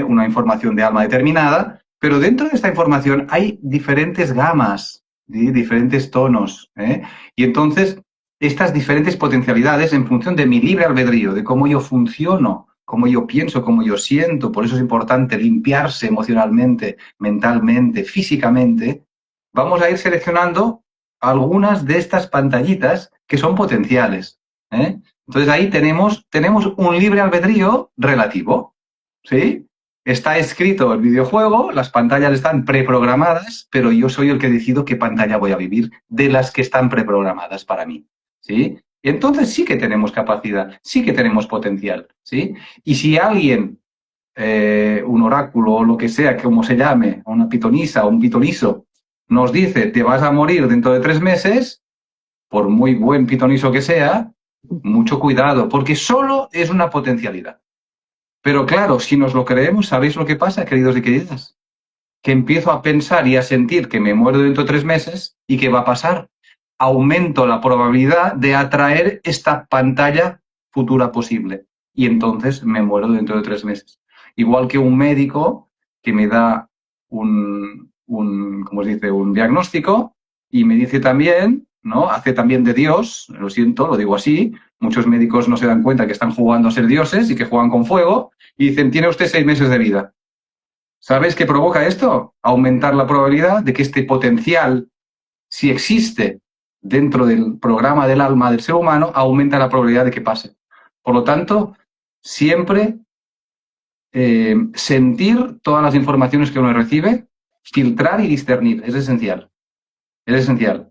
una información de alma determinada, pero dentro de esta información hay diferentes gamas, ¿sí? Diferentes tonos, ¿eh? Y entonces, estas diferentes potencialidades, en función de mi libre albedrío, de cómo yo funciono, cómo yo pienso, cómo yo siento, por eso es importante limpiarse emocionalmente, mentalmente, físicamente, vamos a ir seleccionando algunas de estas pantallitas que son potenciales, ¿eh? Entonces ahí tenemos un libre albedrío relativo, ¿sí? Está escrito el videojuego, las pantallas están preprogramadas, pero yo soy el que decido qué pantalla voy a vivir de las que están preprogramadas para mí, ¿sí? Y entonces sí que tenemos capacidad, sí que tenemos potencial, ¿sí? Y si alguien, un oráculo o lo que sea, como se llame, una pitonisa o un pitoniso, nos dice te vas a morir dentro de 3 meses, por muy buen pitoniso que sea, mucho cuidado, porque solo es una potencialidad. Pero claro, si nos lo creemos, ¿sabéis lo que pasa, queridos y queridas? Que empiezo a pensar y a sentir que me muero dentro de 3 meses y ¿qué va a pasar? Aumento la probabilidad de atraer esta pantalla futura posible y entonces me muero dentro de 3 meses. Igual que un médico que me da ¿cómo se dice? Un diagnóstico y me dice también, ¿no? Hace también de Dios, lo siento, lo digo así, muchos médicos no se dan cuenta que están jugando a ser dioses y que juegan con fuego y dicen, tiene usted 6 meses de vida. ¿Sabes qué provoca esto? Aumentar la probabilidad de que este potencial, si existe dentro del programa del alma del ser humano, aumenta la probabilidad de que pase. Por lo tanto, siempre sentir todas las informaciones que uno recibe, filtrar y discernir, es esencial. Es esencial.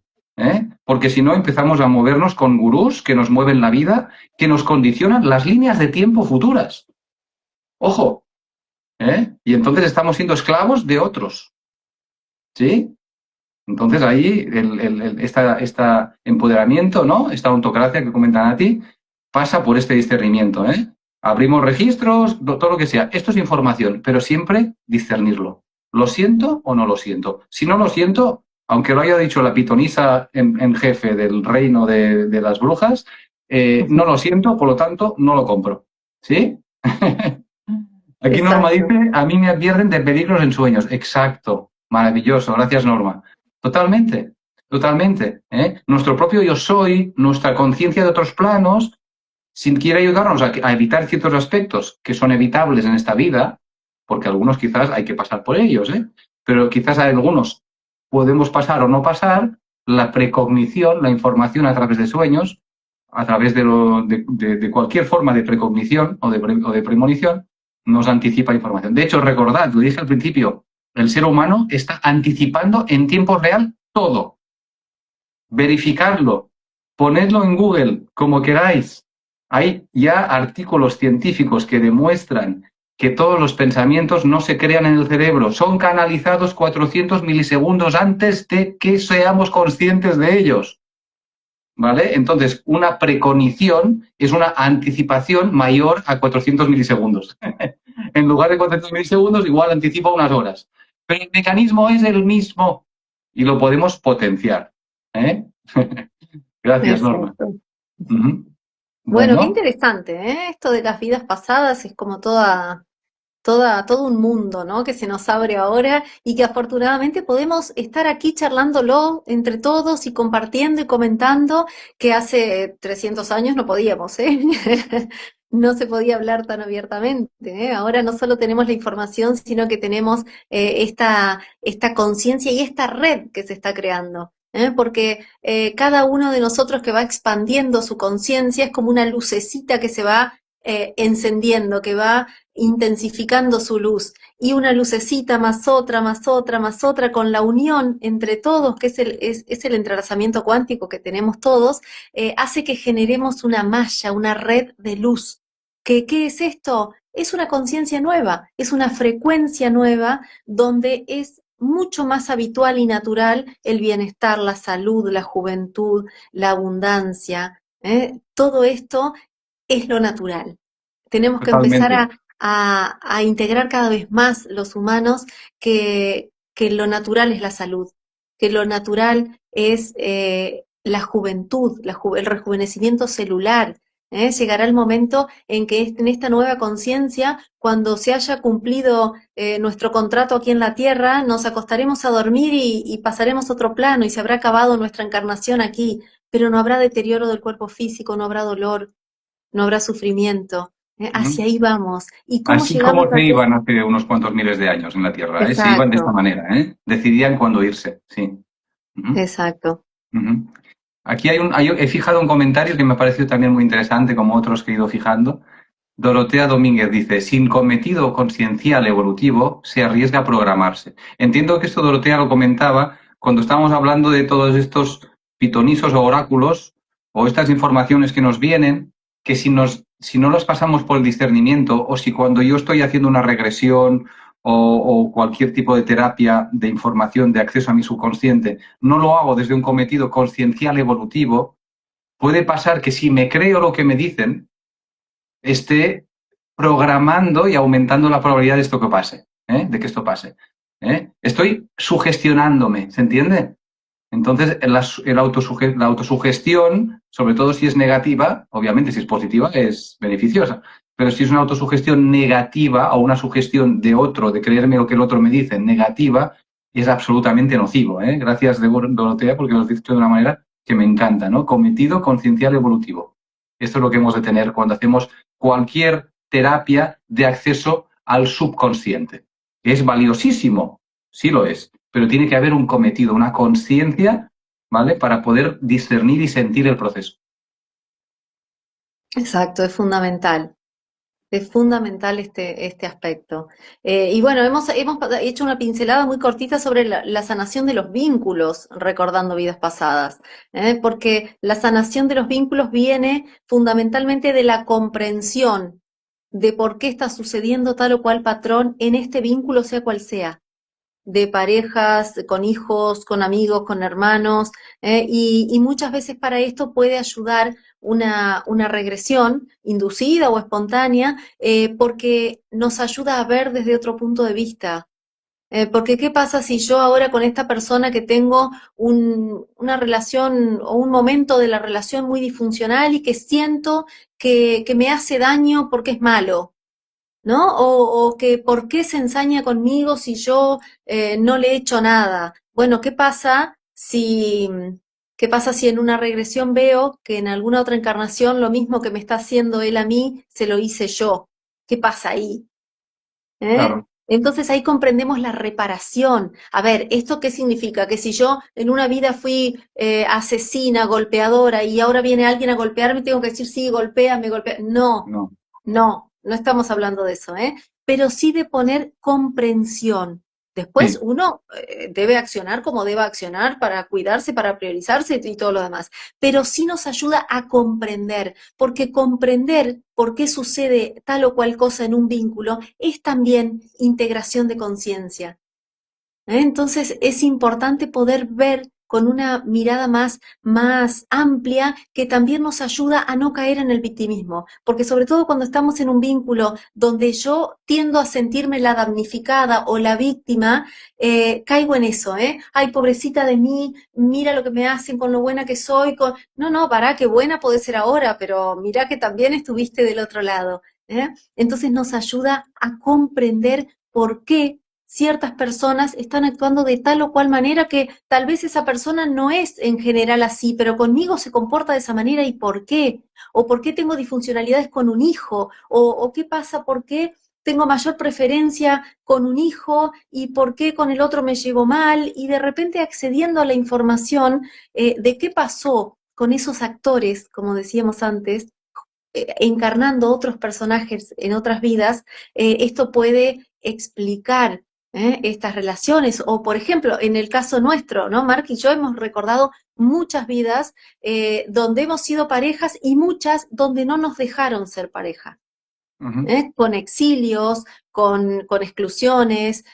Porque si no, empezamos a movernos con gurús que nos mueven la vida, que nos condicionan las líneas de tiempo futuras. Ojo, y entonces estamos siendo esclavos de otros. ¿Sí? Entonces ahí esta empoderamiento, ¿no? Esta autocracia que comentan a ti, pasa por este discernimiento, ¿eh? Abrimos registros, todo lo que sea. Esto es información, pero siempre discernirlo. ¿Lo siento o no lo siento? Si no lo siento, aunque lo haya dicho la pitonisa en jefe del reino de las brujas, no lo siento, por lo tanto, no lo compro. ¿Sí? Aquí Norma Exacto. dice, a mí me advierten de peligros en sueños. Exacto. Maravilloso. Gracias, Norma. Totalmente. Totalmente. Nuestro propio yo soy, nuestra conciencia de otros planos, sin quiere ayudarnos a evitar ciertos aspectos que son evitables en esta vida, porque algunos quizás hay que pasar por ellos, pero quizás hay algunos podemos pasar o no pasar, la precognición, la información a través de sueños, a través de cualquier forma de precognición o de premonición, nos anticipa información. De hecho, recordad, lo dije al principio, el ser humano está anticipando en tiempo real todo. Verificarlo, ponedlo en Google, como queráis. Hay ya artículos científicos que demuestran que todos los pensamientos no se crean en el cerebro, son canalizados 400 milisegundos antes de que seamos conscientes de ellos. ¿Vale? Entonces, una precognición es una anticipación mayor a 400 milisegundos. En lugar de 400 milisegundos, igual anticipa unas horas. Pero el mecanismo es el mismo y lo podemos potenciar. Gracias, Norma. Exacto. Bueno, qué Bueno, interesante, ¿eh? Esto de las vidas pasadas es como todo un mundo, ¿no? Que se nos abre ahora y que afortunadamente podemos estar aquí charlándolo entre todos y compartiendo y comentando que hace 300 años no podíamos, ¿eh? No se podía hablar tan abiertamente, ¿eh? Ahora no solo tenemos la información, sino que tenemos esta conciencia y esta red que se está creando. Porque cada uno de nosotros que va expandiendo su conciencia es como una lucecita que se va encendiendo, que va intensificando su luz, y una lucecita más otra, más otra, más otra, con la unión entre todos, que es el entrelazamiento cuántico que tenemos todos, hace que generemos una malla, una red de luz. ¿Qué es esto? Es una conciencia nueva, es una frecuencia nueva donde es mucho más habitual y natural el bienestar, la salud, la juventud, la abundancia. Todo esto es lo natural. Tenemos que empezar totalmente. a integrar cada vez más los humanos que que lo natural es la salud, que lo natural es la juventud, el rejuvenecimiento celular. Llegará el momento en que en esta nueva conciencia, cuando se haya cumplido nuestro contrato aquí en la Tierra, nos acostaremos a dormir y pasaremos a otro plano y se habrá acabado nuestra encarnación aquí, pero no habrá deterioro del cuerpo físico, no habrá dolor, no habrá sufrimiento. Ujú. Hacia ahí vamos. ¿Y cómo Así llegamos como a se eso? iban hace unos cuantos miles de años en la Tierra, ¿eh? Se iban de esta Exacto, manera, ¿eh? Decidían cuándo irse, sí. Ujú, exacto. ujú. Aquí he fijado un comentario que me ha parecido también muy interesante, como otros que he ido fijando. Dorotea Domínguez dice, sin cometido consciencial evolutivo, se arriesga a programarse. Entiendo que esto Dorotea lo comentaba cuando estábamos hablando de todos estos pitonisos o oráculos o estas informaciones que nos vienen, que si no las pasamos por el discernimiento o si cuando yo estoy haciendo una regresión o cualquier tipo de terapia de información de acceso a mi subconsciente, no lo hago desde un cometido consciencial evolutivo, puede pasar que si me creo lo que me dicen, esté programando y aumentando la probabilidad de esto que pase, de que esto pase. Estoy sugestionándome, ¿se entiende? Entonces, la autosugestión, sobre todo si es negativa, obviamente si es positiva es beneficiosa, pero si es una autosugestión negativa o una sugestión de otro, de creerme lo que el otro me dice, negativa, es absolutamente nocivo. Gracias, Dorotea, porque lo has dicho de una manera que me encanta, ¿no? Cometido consciencial evolutivo. Esto es lo que hemos de tener cuando hacemos cualquier terapia de acceso al subconsciente. Es valiosísimo, sí lo es, pero tiene que haber un cometido, una conciencia, ¿vale? Para poder discernir y sentir el proceso. Exacto, es fundamental. Es fundamental este aspecto. Y bueno, hemos hecho una pincelada muy cortita sobre la sanación de los vínculos, recordando vidas pasadas, porque la sanación de los vínculos viene fundamentalmente de la comprensión de por qué está sucediendo tal o cual patrón en este vínculo, sea cual sea, de parejas, con hijos, con amigos, con hermanos, y muchas veces para esto puede ayudar una regresión inducida o espontánea, porque nos ayuda a ver desde otro punto de vista. Porque ¿qué pasa si yo ahora con esta persona que tengo una relación o un momento de la relación muy disfuncional y que siento que me hace daño porque es malo? ¿No? O que por qué se ensaña conmigo si yo no le he hecho nada. Bueno, qué pasa si en una regresión veo que en alguna otra encarnación lo mismo que me está haciendo él a mí, se lo hice yo? ¿Qué pasa ahí? ¿Eh? Claro. Entonces ahí comprendemos la reparación. A ver, ¿esto qué significa? Que si yo en una vida fui asesina, golpeadora, y ahora viene alguien a golpearme, tengo que decir, sí, golpéame, golpea. No, No. no estamos hablando de eso, ¿eh? Pero sí de poner comprensión. Después Sí. uno debe accionar como deba accionar para cuidarse, para priorizarse y todo lo demás. Pero sí nos ayuda a comprender, porque comprender por qué sucede tal o cual cosa en un vínculo es también integración de conciencia. Entonces es importante poder ver con una mirada más amplia que también nos ayuda a no caer en el victimismo, porque sobre todo cuando estamos en un vínculo donde yo tiendo a sentirme la damnificada o la víctima, caigo en eso, ¿eh? Ay, pobrecita de mí, mira lo que me hacen con lo buena que soy. No, no, pará, qué buena puede ser ahora, pero mira que también estuviste del otro lado. Entonces nos ayuda a comprender por qué ciertas personas están actuando de tal o cual manera que tal vez esa persona no es en general así, pero conmigo se comporta de esa manera y por qué, o por qué tengo disfuncionalidades con un hijo, o qué pasa, por qué tengo mayor preferencia con un hijo y por qué con el otro me llevo mal, y de repente accediendo a la información de qué pasó con esos actores, como decíamos antes, encarnando otros personajes en otras vidas, esto puede explicar estas relaciones. O, por ejemplo, en el caso nuestro, ¿no? Mark y yo hemos recordado muchas vidas donde hemos sido parejas y muchas donde no nos dejaron ser pareja. Ujú. Con exilios, con exclusiones,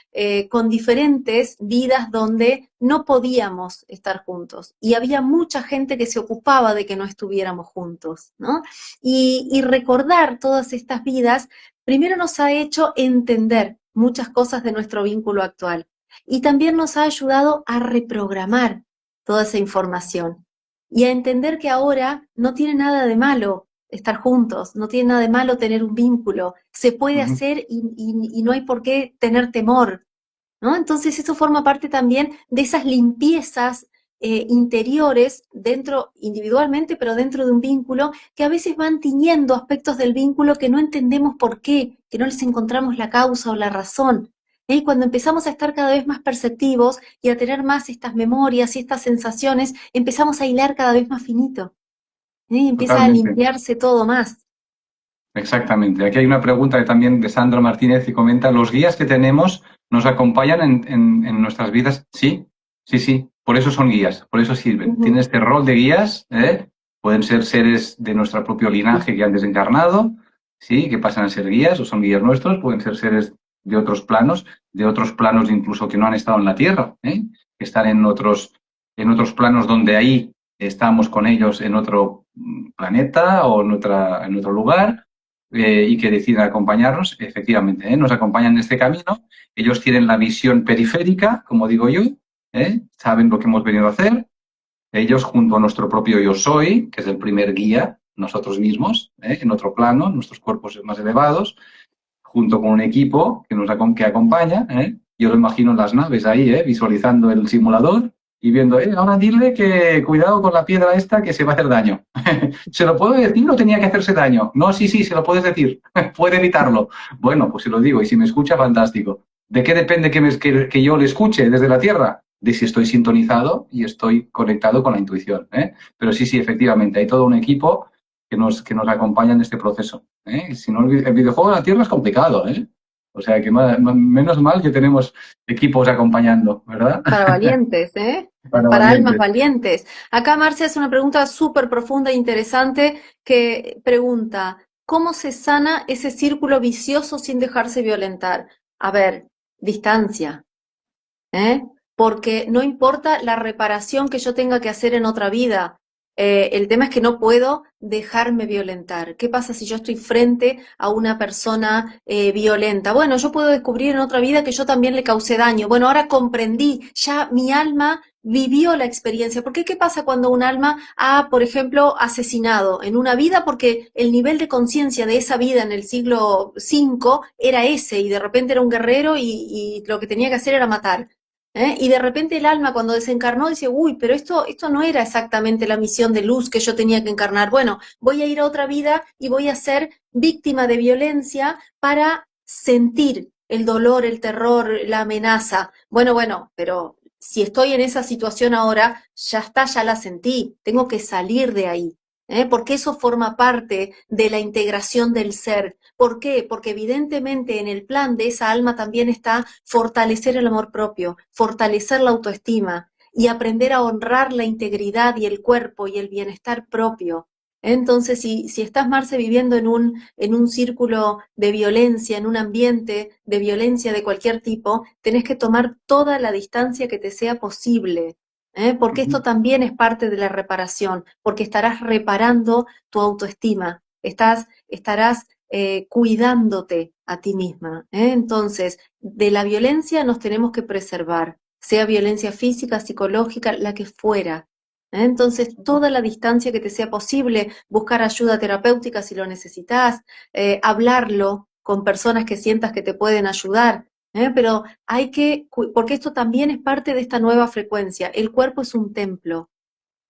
con diferentes vidas donde no podíamos estar juntos. Y había mucha gente que se ocupaba de que no estuviéramos juntos, ¿no? Y recordar todas estas vidas, primero nos ha hecho entender muchas cosas de nuestro vínculo actual. Y también nos ha ayudado a reprogramar toda esa información y a entender que ahora no tiene nada de malo estar juntos, no tiene nada de malo tener un vínculo, se puede Ujú. hacer y no hay por qué tener temor, ¿no? Entonces eso forma parte también de esas limpiezas interiores dentro, individualmente, pero dentro de un vínculo, que a veces van tiñendo aspectos del vínculo que no entendemos por qué, que no les encontramos la causa o la razón. Y cuando empezamos a estar cada vez más perceptivos y a tener más estas memorias y estas sensaciones, empezamos a hilar cada vez más finito. Y empieza a Totalmente. limpiarse todo más. Exactamente. Aquí hay una pregunta que también de Sandro Martínez y comenta, ¿los guías que tenemos nos acompañan en nuestras vidas? Sí, sí, sí. Por eso son guías, por eso sirven. Ujú. Tienen este rol de guías, ¿eh? Pueden ser seres de nuestro propio linaje que han desencarnado, sí, que pasan a ser guías o son guías nuestros, pueden ser seres de otros planos incluso que no han estado en la Tierra, ¿eh? Que están en otros planos donde ahí estamos con ellos en otro planeta o en otro lugar y que deciden acompañarnos, efectivamente, nos acompañan en este camino. Ellos tienen la visión periférica, como digo yo, saben lo que hemos venido a hacer. Ellos, junto a nuestro propio yo soy, que es el primer guía, nosotros mismos, en otro plano, nuestros cuerpos más elevados, junto con un equipo que acompaña. Yo lo imagino en las naves ahí, visualizando el simulador y viendo, ahora dile que cuidado con la piedra esta que se va a hacer daño. ¿Se lo puedo decir o tenía que hacerse daño? No, sí, sí, se lo puedes decir. Puede evitarlo. Bueno, pues se lo digo y si me escucha, fantástico. ¿De qué depende que yo le escuche desde la Tierra? De si estoy sintonizado y estoy conectado con la intuición. Pero sí, sí, efectivamente, hay todo un equipo que nos acompaña en este proceso. Si no, el videojuego de la Tierra es complicado. O sea que menos mal que tenemos equipos acompañando, ¿verdad? Para valientes, ¿eh? Para Para almas valientes. valientes. Acá Marcia hace una pregunta súper profunda e interesante que pregunta, ¿cómo se sana ese círculo vicioso sin dejarse violentar? A ver, distancia, ¿eh? Porque no importa la reparación que yo tenga que hacer en otra vida, el tema es que no puedo dejarme violentar. ¿Qué pasa si yo estoy frente a una persona violenta? Bueno, yo puedo descubrir en otra vida que yo también le causé daño. Bueno, ahora comprendí, ya mi alma vivió la experiencia. ¿Por qué? ¿Qué pasa cuando un alma ha, por ejemplo, asesinado en una vida? Porque el nivel de conciencia de esa vida en el siglo V era ese y de repente era un guerrero y lo que tenía que hacer era matar. Y de repente el alma cuando desencarnó dice, uy, pero esto no era exactamente la misión de luz que yo tenía que encarnar. Bueno, voy a ir a otra vida y voy a ser víctima de violencia para sentir el dolor, el terror, la amenaza. Bueno, pero si estoy en esa situación ahora, ya está, ya la sentí, tengo que salir de ahí. Porque eso forma parte de la integración del ser. ¿Por qué? Porque evidentemente en el plan de esa alma también está fortalecer el amor propio, fortalecer la autoestima y aprender a honrar la integridad y el cuerpo y el bienestar propio. Entonces, si estás, Marce, viviendo en un círculo de violencia, en un ambiente de violencia de cualquier tipo, tenés que tomar toda la distancia que te sea posible. Porque esto también es parte de la reparación, porque estarás reparando tu autoestima, estarás cuidándote a ti misma. Entonces, de la violencia nos tenemos que preservar, sea violencia física, psicológica, la que fuera. Entonces, toda la distancia que te sea posible, buscar ayuda terapéutica si lo necesitas, hablarlo con personas que sientas que te pueden ayudar. Pero hay que, porque esto también es parte de esta nueva frecuencia. El cuerpo es un templo.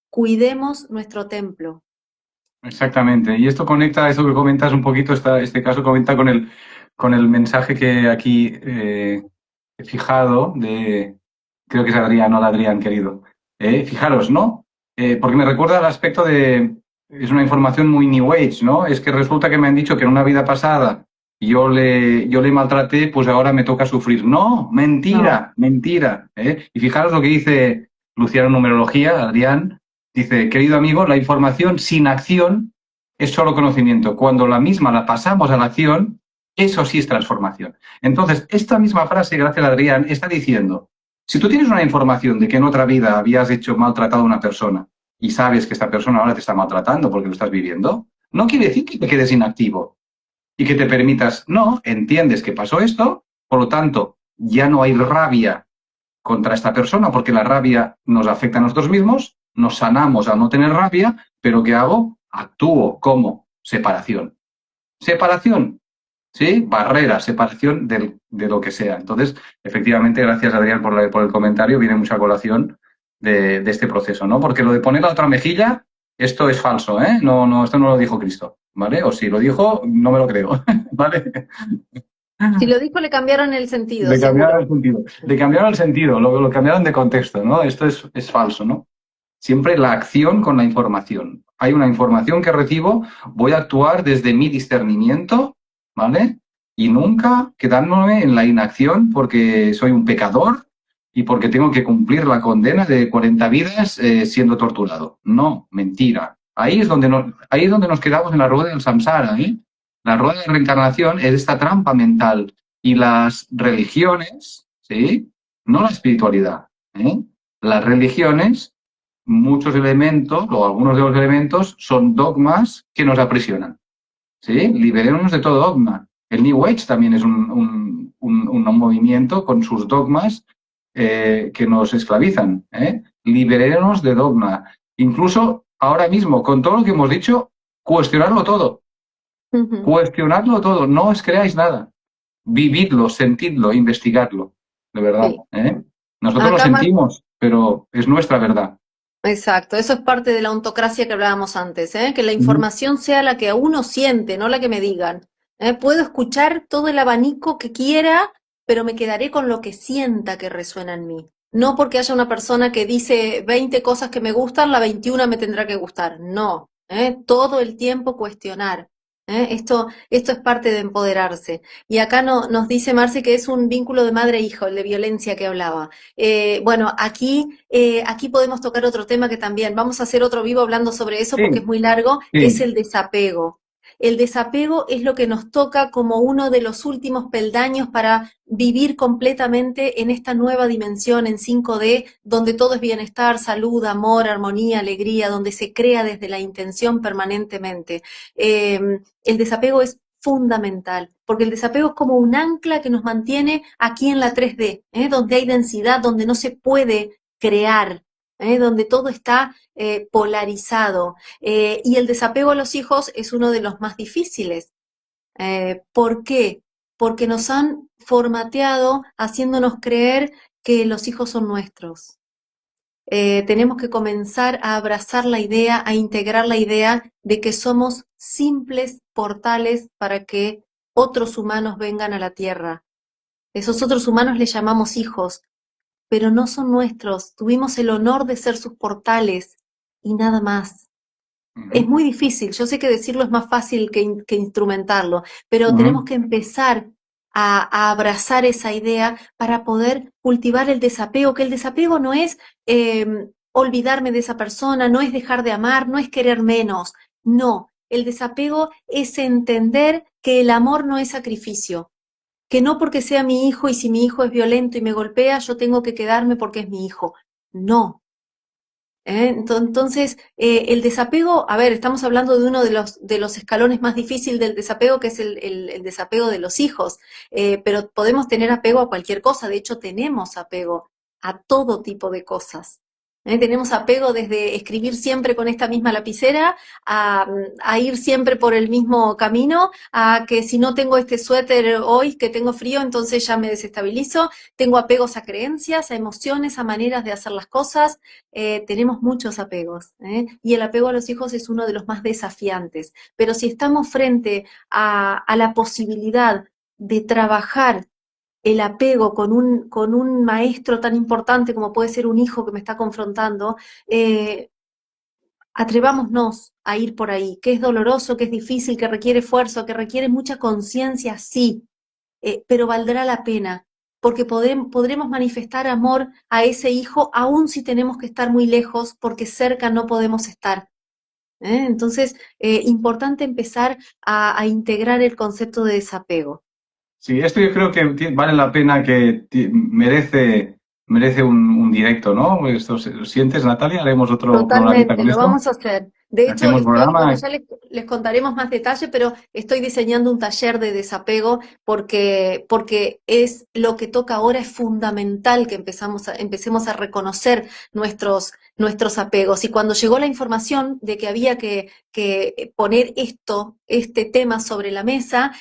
Cuidemos nuestro templo. Exactamente. Y esto conecta, eso que comentas un poquito, este caso conecta con el mensaje que aquí he fijado creo que es Adrián, no Adrián, querido. Fijaros, ¿no? Porque me recuerda al aspecto es una información muy New Age, ¿no? Es que resulta que me han dicho que en una vida pasada yo le maltraté, pues ahora me toca sufrir. No, No, mentira, mentira. Y fijaros lo que dice Luciano Numerología, Adrián. Dice, querido amigo, la información sin acción es solo conocimiento. Cuando la misma la pasamos a la acción, eso sí es transformación. Entonces, esta misma frase, gracias a Adrián, está diciendo, si tú tienes una información de que en otra vida habías hecho maltratado a una persona y sabes que esta persona ahora te está maltratando porque lo estás viviendo, no quiere decir que te quedes inactivo y que te permitas, no, entiendes que pasó esto, por lo tanto, ya no hay rabia contra esta persona porque la rabia nos afecta a nosotros mismos, nos sanamos al no tener rabia, pero ¿qué hago? Actúo como separación. Separación, ¿sí? Barrera, separación de lo que sea. Entonces, efectivamente, gracias Adrián por el comentario, viene mucha colación de este proceso, ¿no? Porque lo de poner la otra mejilla, esto es falso, ¿eh? No, esto no lo dijo Cristo, ¿vale? O si lo dijo, no me lo creo, ¿vale? Si lo dijo, le cambiaron el sentido, Le cambiaron seguro. el sentido, le cambiaron el sentido, lo cambiaron de contexto, ¿no? Esto es falso, ¿no? Siempre la acción con la información. Hay una información que recibo, voy a actuar desde mi discernimiento, ¿vale? Y nunca quedándome en la inacción porque soy un pecador y porque tengo que cumplir la condena de 40 vidas siendo torturado. No, mentira. Ahí es donde nos quedamos en la rueda del samsara, ¿eh? La rueda de reencarnación es esta trampa mental y las religiones, ¿sí? No la espiritualidad, ¿eh? Las religiones, muchos elementos o algunos de los elementos son dogmas que nos aprisionan, ¿sí? Liberémonos de todo dogma. El New Age también es un movimiento con sus dogmas que nos esclavizan, ¿eh? Liberémonos de dogma. Incluso ahora mismo, con todo lo que hemos dicho, cuestionarlo todo. Cuestionadlo todo, no os creáis nada. Vividlo, sentidlo, investigadlo, de verdad. Sí. ¿Eh? Nosotros lo Acá, sentimos, pero es nuestra verdad. exacto, eso es parte de la ontocracia que hablábamos antes, ¿eh? Que la Ujú. información sea la que uno siente, no la que me digan. Puedo escuchar todo el abanico que quiera, pero me quedaré con lo que sienta que resuena en mí. No porque haya una persona que dice 20 cosas que me gustan, la 21 me tendrá que gustar. No, todo el tiempo cuestionar. Esto es parte de empoderarse. Y acá nos dice Marce que es un vínculo de madre e hijo, el de violencia que hablaba. Bueno, aquí podemos tocar otro tema que también, vamos a hacer otro vivo hablando sobre eso porque es Sí, muy largo, que es sí. el desapego. El desapego es lo que nos toca como uno de los últimos peldaños para vivir completamente en esta nueva dimensión en 5D, donde todo es bienestar, salud, amor, armonía, alegría, donde se crea desde la intención permanentemente. El desapego es fundamental, porque el desapego es como un ancla que nos mantiene aquí en la 3D, donde hay densidad, donde no se puede crear, donde todo está polarizado. Y el desapego a los hijos es uno de los más difíciles. ¿Por qué? Porque nos han formateado haciéndonos creer que los hijos son nuestros. Tenemos que comenzar a abrazar la idea, a integrar la idea de que somos simples portales para que otros humanos vengan a la Tierra. Esos otros humanos les llamamos hijos, pero no son nuestros. Tuvimos el honor de ser sus portales y nada más. Es Ujú, muy difícil, yo sé que decirlo es más fácil que instrumentarlo, pero tenemos ujú, que empezar a abrazar esa idea para poder cultivar el desapego, que el desapego no es olvidarme de esa persona, no es dejar de amar, no es querer menos, no, el desapego es entender que el amor no es sacrificio, que no porque sea mi hijo y si mi hijo es violento y me golpea, yo tengo que quedarme porque es mi hijo, no. Entonces, el desapego, a ver, estamos hablando de uno de los escalones más difíciles del desapego, que es el desapego de los hijos, pero podemos tener apego a cualquier cosa, de hecho tenemos apego a todo tipo de cosas. Tenemos apego desde escribir siempre con esta misma lapicera, a ir siempre por el mismo camino, a que si no tengo este suéter hoy, que tengo frío, entonces ya me desestabilizo. Tengo apegos a creencias, a emociones, a maneras de hacer las cosas. Tenemos muchos apegos, y el apego a los hijos es uno de los más desafiantes. Pero si estamos frente a la posibilidad de trabajar el apego con un maestro tan importante como puede ser un hijo que me está confrontando, atrevámonos a ir por ahí, que es doloroso, que es difícil, que requiere esfuerzo, que requiere mucha conciencia, sí, pero valdrá la pena, porque podremos manifestar amor a ese hijo aun si tenemos que estar muy lejos, porque cerca no podemos estar. Entonces, importante empezar a integrar el concepto de desapego. sí, esto yo creo que vale la pena, merece un directo, ¿no? Esto, ¿sientes, Natalia? Haremos otro programita Totalmente, con lo esto. vamos a hacer. De hecho, Hacemos estoy, bueno, programas. ya les contaremos más detalle, pero estoy diseñando un taller de desapego porque es lo que toca ahora, es fundamental que empecemos a reconocer nuestros apegos. Y cuando llegó la información de que había que poner este tema sobre la mesa,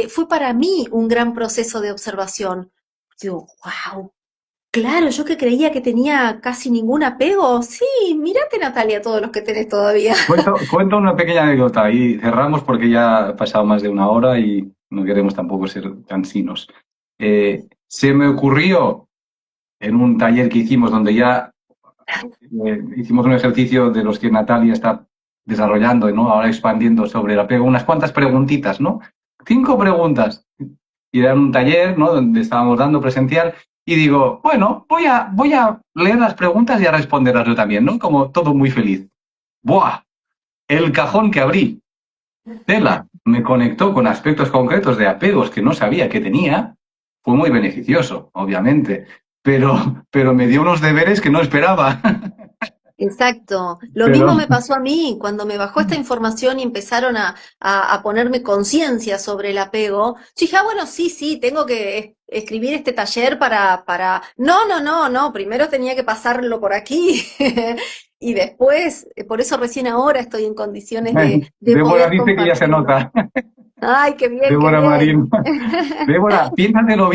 fue para mí un gran proceso de observación. Digo, wow. Claro, yo que creía que tenía casi ningún apego. Sí, mírate, Natalia, todos los que tenés todavía. Cuento una pequeña anécdota y cerramos porque ya ha pasado más de una hora y no queremos tampoco ser cansinos. Se me ocurrió en un taller que hicimos donde ya hicimos un ejercicio de los que Natalia está desarrollando, ¿no? Ahora expandiendo sobre el apego, unas cuantas preguntitas, ¿no? 5 preguntas. Y era un taller, ¿no? Donde estábamos dando presencial y digo, bueno, voy a leer las preguntas y a responderlas yo también, ¿no? Como todo muy feliz. ¡Buah! El cajón que abrí, tela, me conectó con aspectos concretos de apegos que no sabía que tenía, fue muy beneficioso, obviamente, pero me dio unos deberes que no esperaba. Exacto. Lo Pero, mismo me pasó a mí cuando me bajó esta información y empezaron a ponerme conciencia sobre el apego. Yo dije, ah, bueno, sí, sí, tengo que escribir este taller para... No, no, no, no, primero tenía que pasarlo por aquí. Y después, por eso recién ahora estoy en condiciones de Débora poder dice que ya se compartirlo. nota. Ay, qué bien, qué Débora bien. Marín. Débora, piénsatelo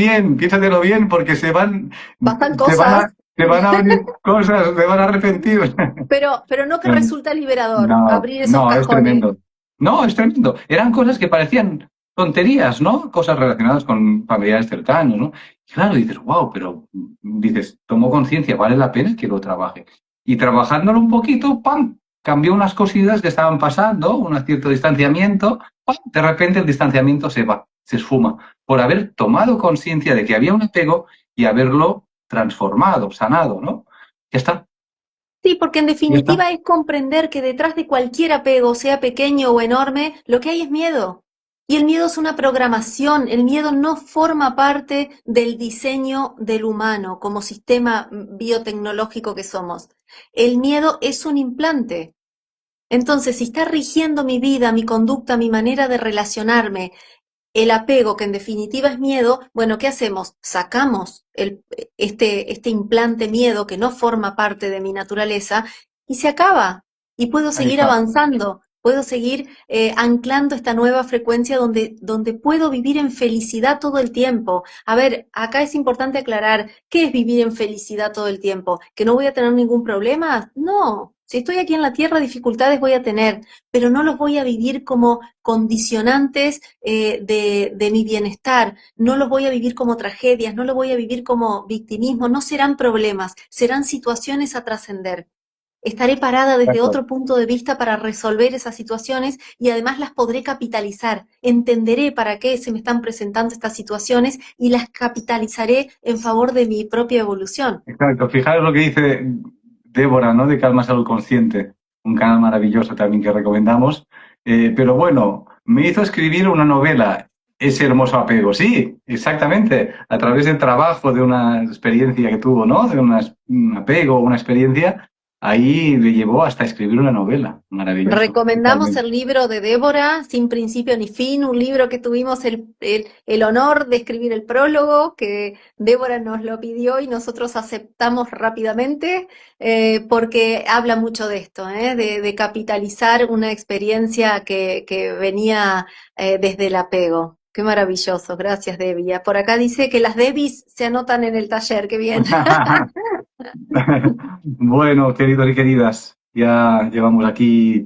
bien, porque Pasan te van a, cosas, te van a venir cosas, te van a arrepentir. pero no que resulta liberador No, abrir esos no, es cajones. tremendo. No, es tremendo. Eran cosas que parecían tonterías, ¿no? Cosas relacionadas con familiares cercanos, ¿no? Y claro, dices, wow, pero dices, tomo conciencia, vale la pena que lo trabaje. Y trabajándolo un poquito, ¡pam! Cambió unas cositas que estaban pasando, un cierto distanciamiento, ¡pam! De repente el distanciamiento se va, se esfuma, por haber tomado conciencia de que había un apego y haberlo transformado, sanado, ¿no? Ya está, Sí, porque en ya está. definitiva es comprender que detrás de cualquier apego, sea pequeño o enorme, lo que hay es miedo. Y el miedo es una programación, el miedo no forma parte del diseño del humano como sistema biotecnológico que somos. El miedo es un implante. Entonces, si está rigiendo mi vida, mi conducta, mi manera de relacionarme, el apego, que en definitiva es miedo, bueno, ¿qué hacemos? Sacamos este implante miedo que no forma parte de mi naturaleza y se acaba. Y puedo Ahí seguir está. avanzando, puedo seguir anclando esta nueva frecuencia donde puedo vivir en felicidad todo el tiempo. A ver, acá es importante aclarar, ¿qué es vivir en felicidad todo el tiempo? ¿Que no voy a tener ningún problema? No. Si estoy aquí en la Tierra, dificultades voy a tener, pero no los voy a vivir como condicionantes de mi bienestar, no los voy a vivir como tragedias, no los voy a vivir como victimismo, no serán problemas, serán situaciones a trascender. Estaré parada desde Exacto. otro punto de vista para resolver esas situaciones y además las podré capitalizar. Entenderé para qué se me están presentando estas situaciones y las capitalizaré en favor de mi propia evolución. Exacto, fijaros lo que dice Débora, ¿no? De Calma Salud Consciente, un canal maravilloso también que recomendamos. Pero bueno, me hizo escribir una novela, Ese hermoso apego. Sí, exactamente, a través del trabajo, de una experiencia que tuvo, ¿no? De un apego, una experiencia, ahí le llevó hasta escribir una novela. Maravilloso, Recomendamos totalmente. el libro de Débora, Sin principio ni fin, un libro que tuvimos el honor de escribir el prólogo, que Débora nos lo pidió y nosotros aceptamos rápidamente, porque habla mucho de esto, de capitalizar una experiencia que venía desde el apego. Qué maravilloso, gracias Debbie. Por acá dice que las Debis se anotan en el taller, qué bien. Bueno, queridos y queridas, ya llevamos aquí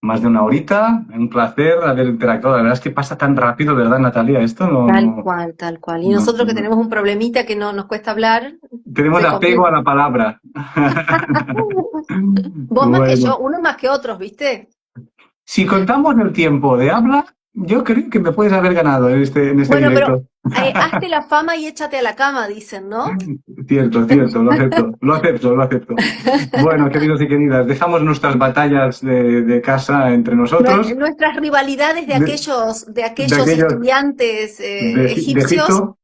más de una horita. Un placer haber interactuado. La verdad es que pasa tan rápido, ¿verdad, Natalia? Esto no, Tal no, cual, tal cual. Y no- nosotros que no- tenemos un problemita que no nos cuesta hablar, Tenemos se apego a complica. la palabra. Vos más que yo, Bueno, unos más que otros, ¿viste? si contamos el tiempo de habla, yo creo que me puedes haber ganado en este Bueno, pero directo. hazte la fama y échate a la cama, dicen, ¿no? Cierto, cierto, lo acepto, lo acepto, lo acepto. Bueno, queridos y queridas, dejamos nuestras batallas de casa entre nosotros, Nuestras rivalidades de, de de aquellos aquellos estudiantes de egipcios Egipto.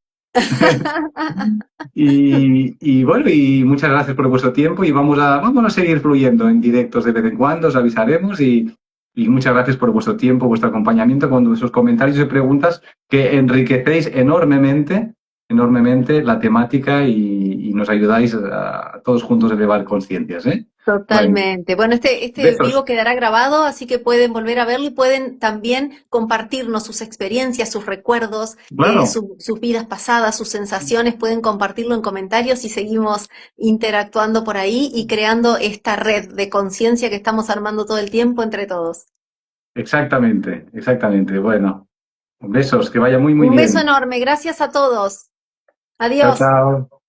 Y bueno, y muchas gracias por vuestro tiempo y vamos a seguir fluyendo en directos de vez en cuando, os avisaremos y muchas gracias por vuestro tiempo, vuestro acompañamiento con vuestros comentarios y preguntas que enriquecéis enormemente, enormemente la temática y nos ayudáis a todos juntos a elevar conciencias, ¿eh? Bueno, Totalmente. Bueno, este vivo besos. quedará grabado, así que pueden volver a verlo y pueden también compartirnos sus experiencias, sus recuerdos, Claro, sus vidas pasadas, sus sensaciones. Pueden compartirlo en comentarios y seguimos interactuando por ahí y creando esta red de conciencia que estamos armando todo el tiempo entre todos. exactamente, exactamente. Bueno, besos, que vaya muy, muy Un beso bien. enorme. Gracias a todos. Chao, Adiós. chao.